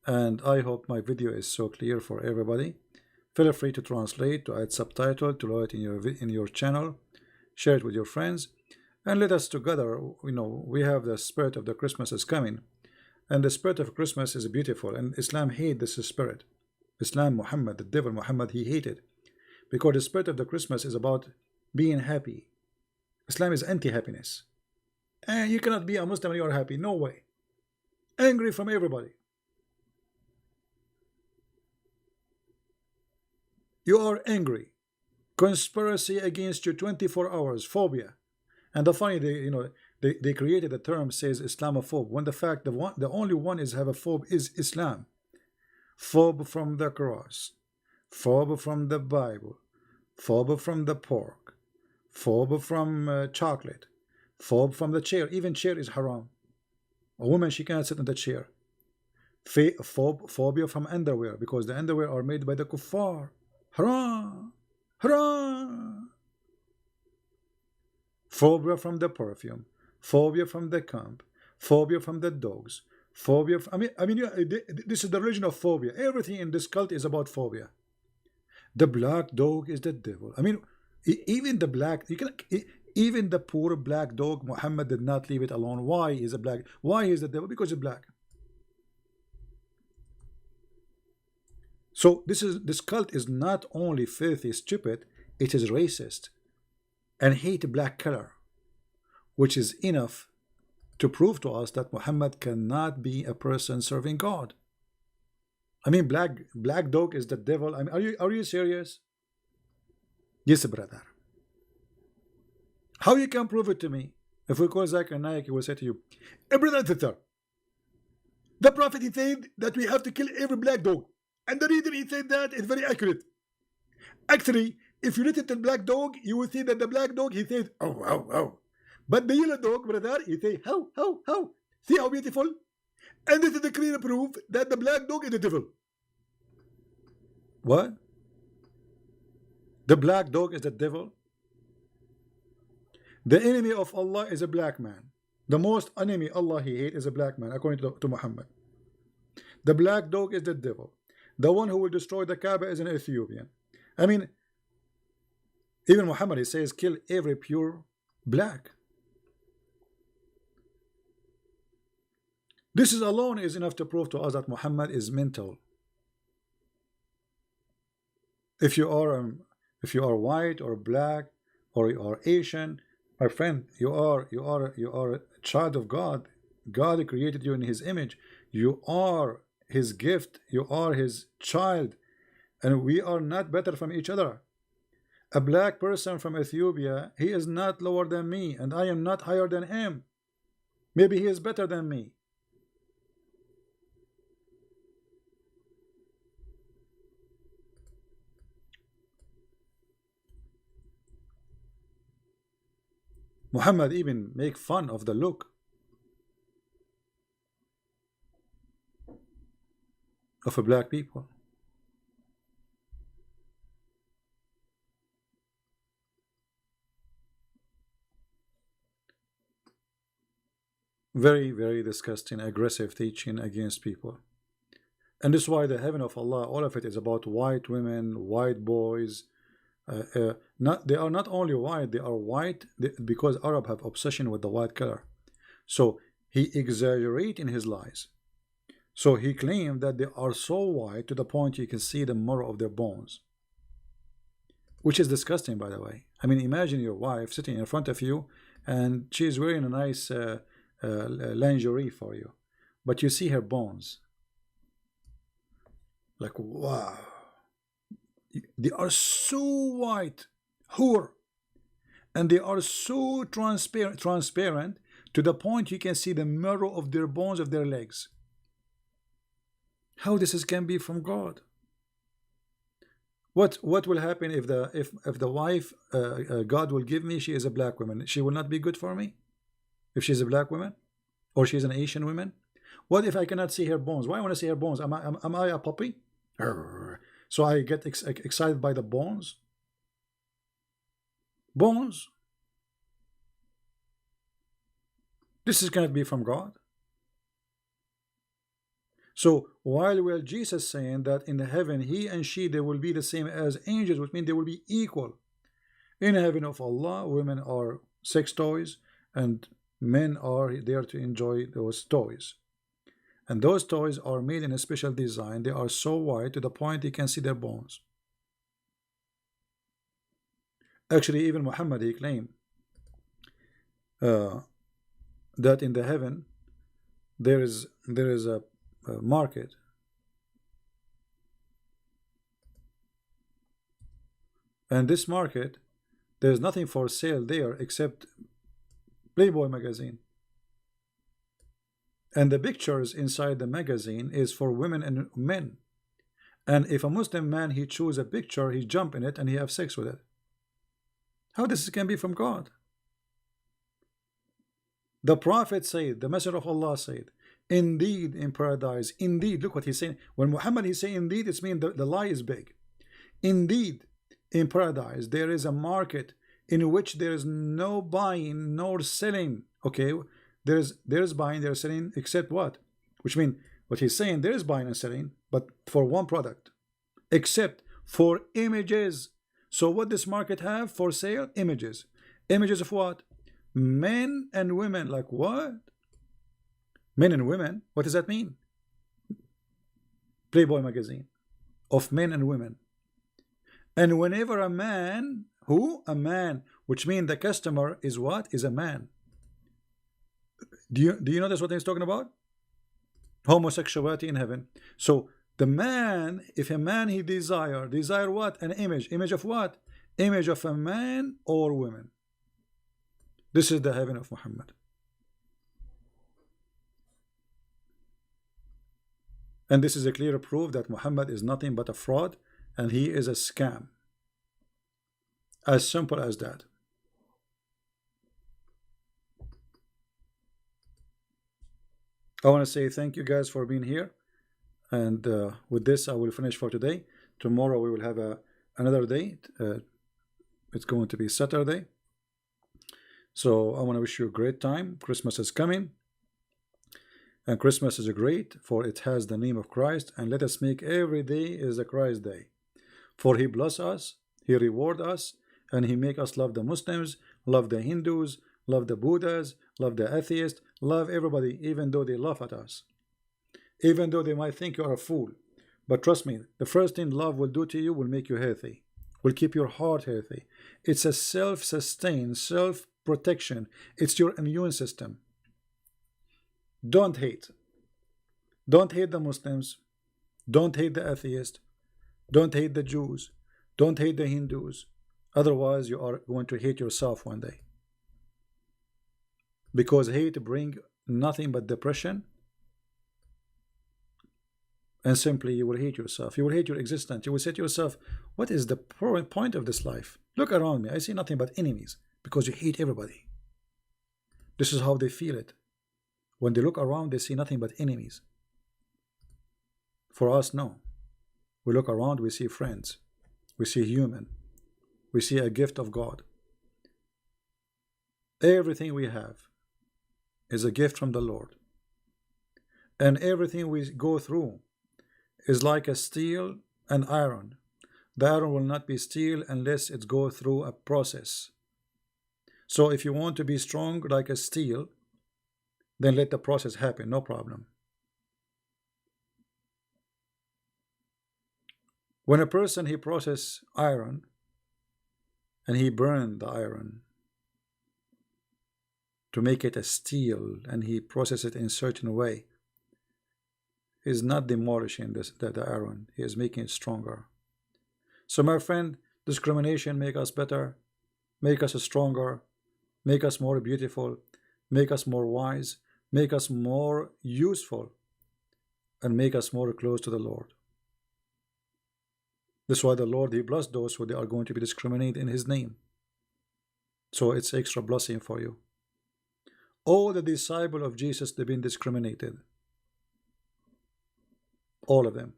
and I hope my video is so clear for everybody. Feel free to translate, to add subtitle, to load it in your channel, share it with your friends, and let us together. You know, we have the spirit of the Christmas is coming, and the spirit of Christmas is beautiful, and Islam hate this spirit. Islam, Muhammad, the devil Muhammad, he hated, because the spirit of the Christmas is about being happy. Islam is anti-happiness. And you cannot be a Muslim and you are happy. No way. Angry from everybody. You are angry. Conspiracy against you 24 hours. Phobia. And the funny, they created a term says Islamophobe, when the fact the only one is have a phobe is Islam. Phobe from the cross. Phobe from the Bible. Phobe from the pork. Phobe from chocolate. Phobe from the chair. Even chair is haram. A woman, she cannot sit on the chair. Phobia from underwear, because the underwear are made by the kuffar. Haram. Haram. Phobia from the perfume. Phobia from the camp. Phobia from the dogs. Phobia. This is the religion of phobia. Everything in this cult is about phobia. The black dog is the devil. I mean, even the black, even the poor black dog, Muhammad did not leave it alone. Why is a black? Why is the devil? Because it's black. So this cult is not only filthy, stupid, it is racist and hate black color, which is enough to prove to us that Muhammad cannot be a person serving God. I mean, black dog is the devil. I mean, are you serious? Yes, brother. How you can prove it to me? If we call Zakir Naik, he will say to you, hey, brother sister, the Prophet, he said that we have to kill every black dog. And the reason he said that is very accurate. Actually, if you look at the black dog, you will see that the black dog, he says, oh, oh, oh. But the yellow dog, brother, he says, how, how, how. See how beautiful? And this is the clear proof that the black dog is the devil. What? The black dog is the devil? The enemy of Allah is a black man. The most enemy Allah he hates is a black man, according to Muhammad. The black dog is the devil. The one who will destroy the Kaaba is an Ethiopian. I mean, even Muhammad, he says, kill every pure black. This is alone is enough to prove to us that Muhammad is mental. If you are white or black or you are Asian, my friend, you are a child of God. God created you in His image. You are His gift. You are His child, and we are not better from each other. A black person from Ethiopia, he is not lower than me, and I am not higher than him. Maybe he is better than me. Muhammad even make fun of the look of a black people. Very, very disgusting, aggressive teaching against people. And this is why the heaven of Allah, all of it is about white women, white boys. They are not only white, they are white because Arab have obsession with the white color. So he exaggerate in his lies. So he claimed that they are so white to the point you can see the marrow of their bones, which is disgusting, by the way. I mean, imagine your wife sitting in front of you and she's wearing a nice lingerie for you, but you see her bones. Like, wow, they are so white, whore, and they are so transparent to the point you can see the marrow of their bones of their legs. How this can be from God? What will happen if the wife God will give me, she is a black woman? She will not be good for me if she's a black woman, or she's an Asian woman. What if I cannot see her bones? Why I want to see her bones? Am I a puppy? So I get excited by the bones. Bones. This is going to be from God. So while Jesus saying that in the heaven he and she they will be the same as angels, which means they will be equal. In the heaven of Allah, women are sex toys and men are there to enjoy those toys. And those toys are made in a special design. They are so white to the point you can see their bones. Actually, even Muhammad, he claimed that in the heaven there is a market, and this market, there's nothing for sale there except Playboy magazine, and the pictures inside the magazine is for women and men. And if a Muslim man he choose a picture, he jump in it and he have sex with it. How this can be from God? The Prophet said, the Messenger of Allah said, indeed in paradise, indeed, look what he's saying. When Muhammad he's saying indeed, it's mean the lie is big. Indeed in paradise there is a market in which there is no buying nor selling. Okay, there's buying, there's selling, except what? Which means what he's saying, there is buying and selling, but for one product, except for images. So what this market have for sale? Images. Images of what? Men and women. Like what? Men and women? What does that mean? Playboy magazine of men and women. And whenever a man, who? A man, which means the customer is what? Is a man. Do you notice what he's talking about? Homosexuality in heaven. So the man, if a man he desire what? An image. Image of what? Image of a man or woman. This is the heaven of Muhammad. And this is a clear proof that Muhammad is nothing but a fraud and he is a scam. As simple as that. I want to say thank you guys for being here. And with this, I will finish for today. Tomorrow we will have another day. It's going to be Saturday. So I want to wish you a great time. Christmas is coming. And Christmas is great, for it has the name of Christ. And let us make every day is a Christ day. For he bless us, he reward us, and he make us love the Muslims, love the Hindus, love the Buddhas, love the atheists, love everybody, even though they laugh at us. Even though they might think you are a fool. But trust me, the first thing love will do to you will make you healthy, will keep your heart healthy. It's a self-sustained, self-protection. It's your immune system. Don't hate. Don't hate the Muslims. Don't hate the atheists. Don't hate the Jews. Don't hate the Hindus. Otherwise, you are going to hate yourself one day. Because hate brings nothing but depression. And simply you will hate yourself. You will hate your existence. You will say to yourself, what is the point of this life? Look around me. I see nothing but enemies. Because you hate everybody. This is how they feel it. When they look around, they see nothing but enemies. For us, no. We look around, we see friends. We see human. We see a gift of God. Everything we have is a gift from the Lord. And everything we go through is like a steel and iron. The iron will not be steel unless it goes through a process. So if you want to be strong like a steel, then let the process happen, no problem. When a person he process iron and he burned the iron to make it a steel, and he process it in a certain way, he is not demolishing the iron, he is making it stronger. So my friend, discrimination make us better, make us stronger, make us more beautiful, make us more wise, make us more useful, and make us more close to the Lord. That's why the Lord, he blessed those who they are going to be discriminated in his name. So it's extra blessing for you. All the disciples of Jesus, they've been discriminated. All of them.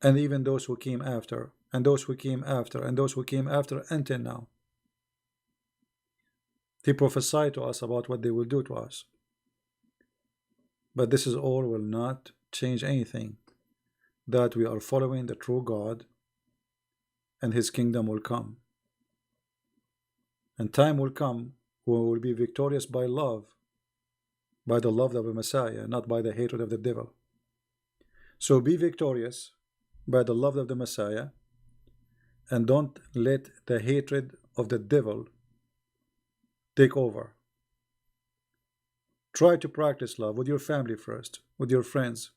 And even those who came after, and those who came after, and those who came after until now. He prophesied to us about what they will do to us. But this is all will not change anything. That we are following the true God, and his kingdom will come. And time will come when we will be victorious by love, by the love of the Messiah, not by the hatred of the devil. So be victorious by the love of the Messiah, and don't let the hatred of the devil take over. Try to practice love with your family first, with your friends.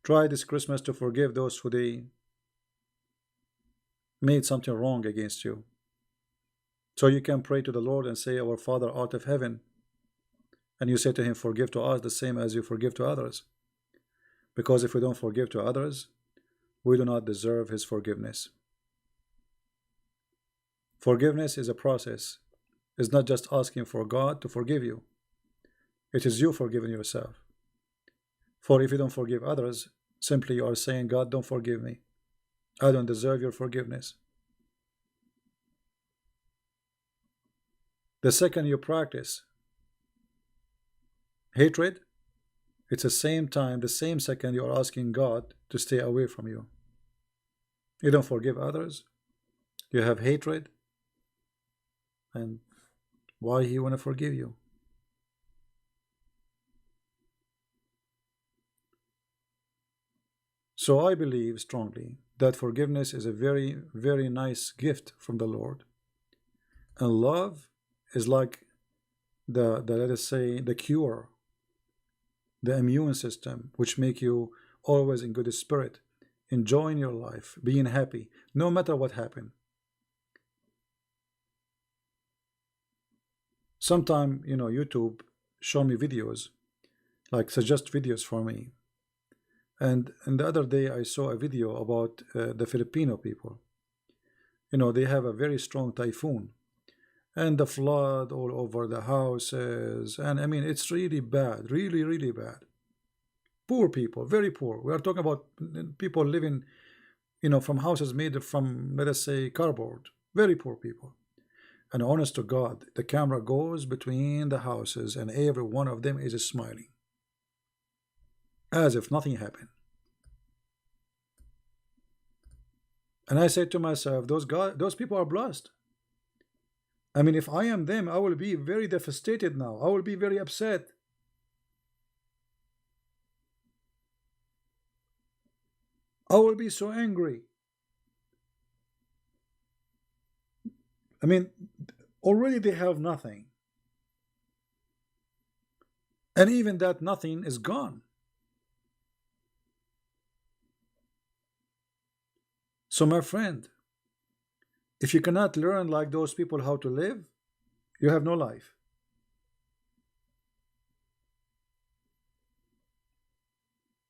Try this Christmas to forgive those who they made something wrong against you. So you can pray to the Lord and say, Our Father art of heaven. And you say to him, forgive to us the same as you forgive to others. Because if we don't forgive to others, we do not deserve his forgiveness. Forgiveness is a process. It's not just asking for God to forgive you. It is you forgiving yourself. For if you don't forgive others, simply you are saying, God, don't forgive me. I don't deserve your forgiveness. The second you practice hatred, it's the same time, the same second you are asking God to stay away from you. You don't forgive others. You have hatred. And why he want to forgive you? So I believe strongly that forgiveness is a very, very nice gift from the Lord. And love is like the let us say, the cure, the immune system, which make you always in good spirit, enjoying your life, being happy, no matter what happened. Sometime, YouTube show me videos, like suggest videos for me. And the other day I saw a video about the Filipino people. They have a very strong typhoon. And the flood all over the houses. And I mean, it's really bad, really, really bad. Poor people, very poor. We are talking about people living, from houses made from, let us say, cardboard. Very poor people. And honest to God, the camera goes between the houses and every one of them is smiling. As if nothing happened. And I said to myself, those people are blessed. I mean, if I am them, I will be very devastated now. I will be very upset. I will be so angry. I mean, already they have nothing. And even that nothing is gone. So my friend, if you cannot learn like those people how to live, you have no life.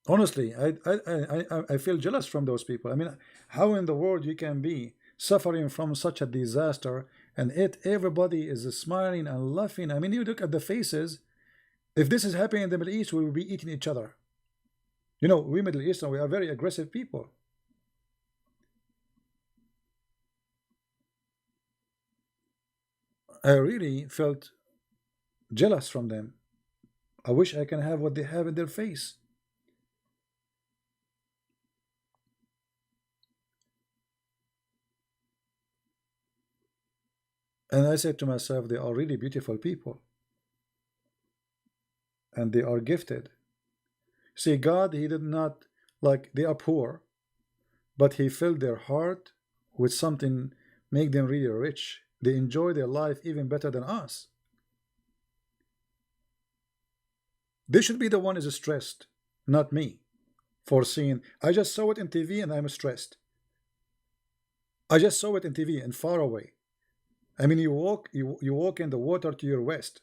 Honestly, I feel jealous from those people. I mean, how in the world you can be suffering from such a disaster and everybody is smiling and laughing? I mean, you look at the faces. If this is happening in the Middle East, we will be eating each other. We Middle Eastern, we are very aggressive people. I really felt jealous from them. I wish I can have what they have in their face. And I said to myself, they are really beautiful people. And they are gifted. See, God, he did not, like, they are poor. but he filled their heart with something make them really rich. They enjoy their life even better than us. They should be the one who is stressed, not me, for seeing. I just saw it in TV and I'm stressed. I just saw it in TV and far away. I mean, you walk in the water to your west,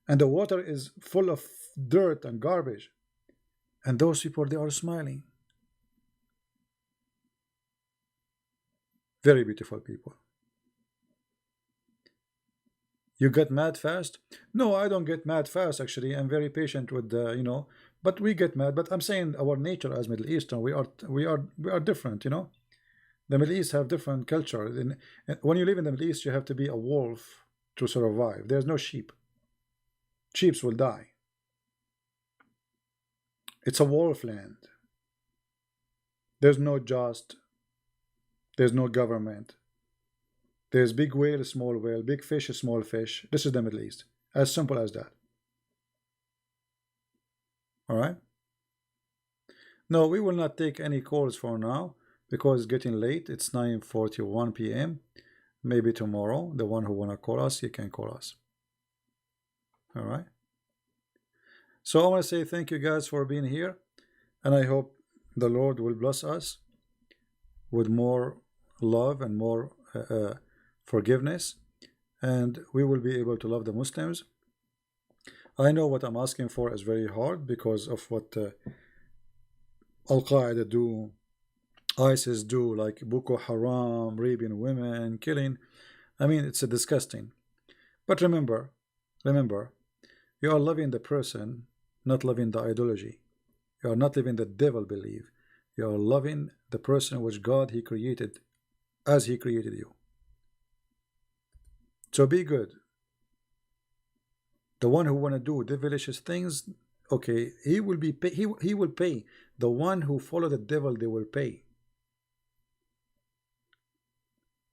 and the water is full of dirt and garbage, and those people, they are smiling. Very beautiful people. You get mad fast? No, I don't get mad fast. Actually, I'm very patient with the. But we get mad. But I'm saying our nature as Middle Eastern, we are different. The Middle East have different culture. When you live in the Middle East, you have to be a wolf to survive. There's no sheep. Sheep will die. It's a wolf land. There's no just. There's no government. There's big whale, small whale, big fish, small fish. This is the Middle East. As simple as that. All right? No, we will not take any calls for now because it's getting late. It's 9:41 p.m. Maybe tomorrow, the one who want to call us, you can call us. All right? So I want to say thank you guys for being here. And I hope the Lord will bless us with more love and more forgiveness, and we will be able to love the Muslims. I know what I'm asking for is very hard because of what Al-Qaeda do, ISIS do, like Boko Haram, raping women, killing. I mean, it's disgusting. But remember, you are loving the person, not loving the ideology. You are not living the devil believe. You are loving the person which God He created as He created you. So be good. The one who want to do devilish things, okay, he will be pay, he will pay. The one who follow the devil, they will pay.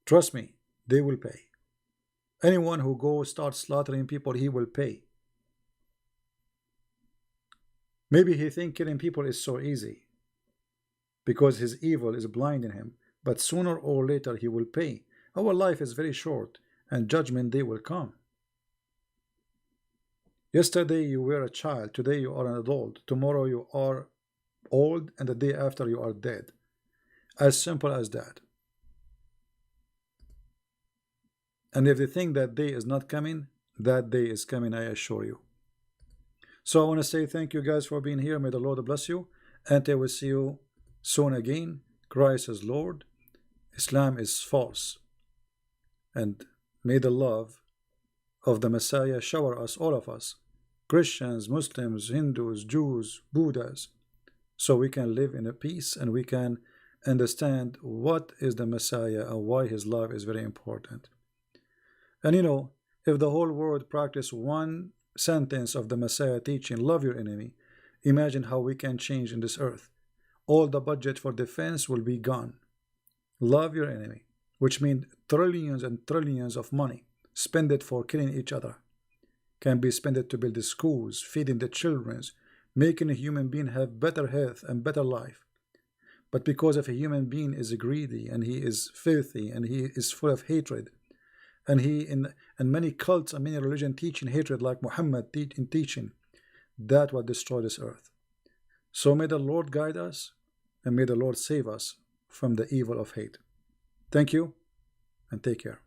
Trust me, they will pay. Anyone who goes start slaughtering people, he will pay. Maybe he think killing people is so easy because his evil is blinding him, but sooner or later he will pay. Our life is very short, and judgment day will come. Yesterday you were a child, today you are an adult, tomorrow you are old, and the day after you are dead. As simple as that. And if they think that day is not coming, that day is coming, I assure you. So I want to say thank you guys for being here. May the Lord bless you, and I will see you soon again. Christ is Lord, Islam is false, and may the love of the Messiah shower us, all of us, Christians, Muslims, Hindus, Jews, Buddhas, so we can live in a peace and we can understand what is the Messiah and why his love is very important. And if the whole world practice one sentence of the Messiah teaching, love your enemy, imagine how we can change in this earth. All the budget for defense will be gone. Love your enemy, which means trillions and trillions of money spend it for killing each other, can be spent to build the schools, feeding the children, making a human being have better health and better life. But because if a human being is greedy and he is filthy and he is full of hatred, and many cults and many religion teaching hatred like Muhammad in teaching, that will destroy this earth. So may the Lord guide us and may the Lord save us from the evil of hate. Thank you and take care.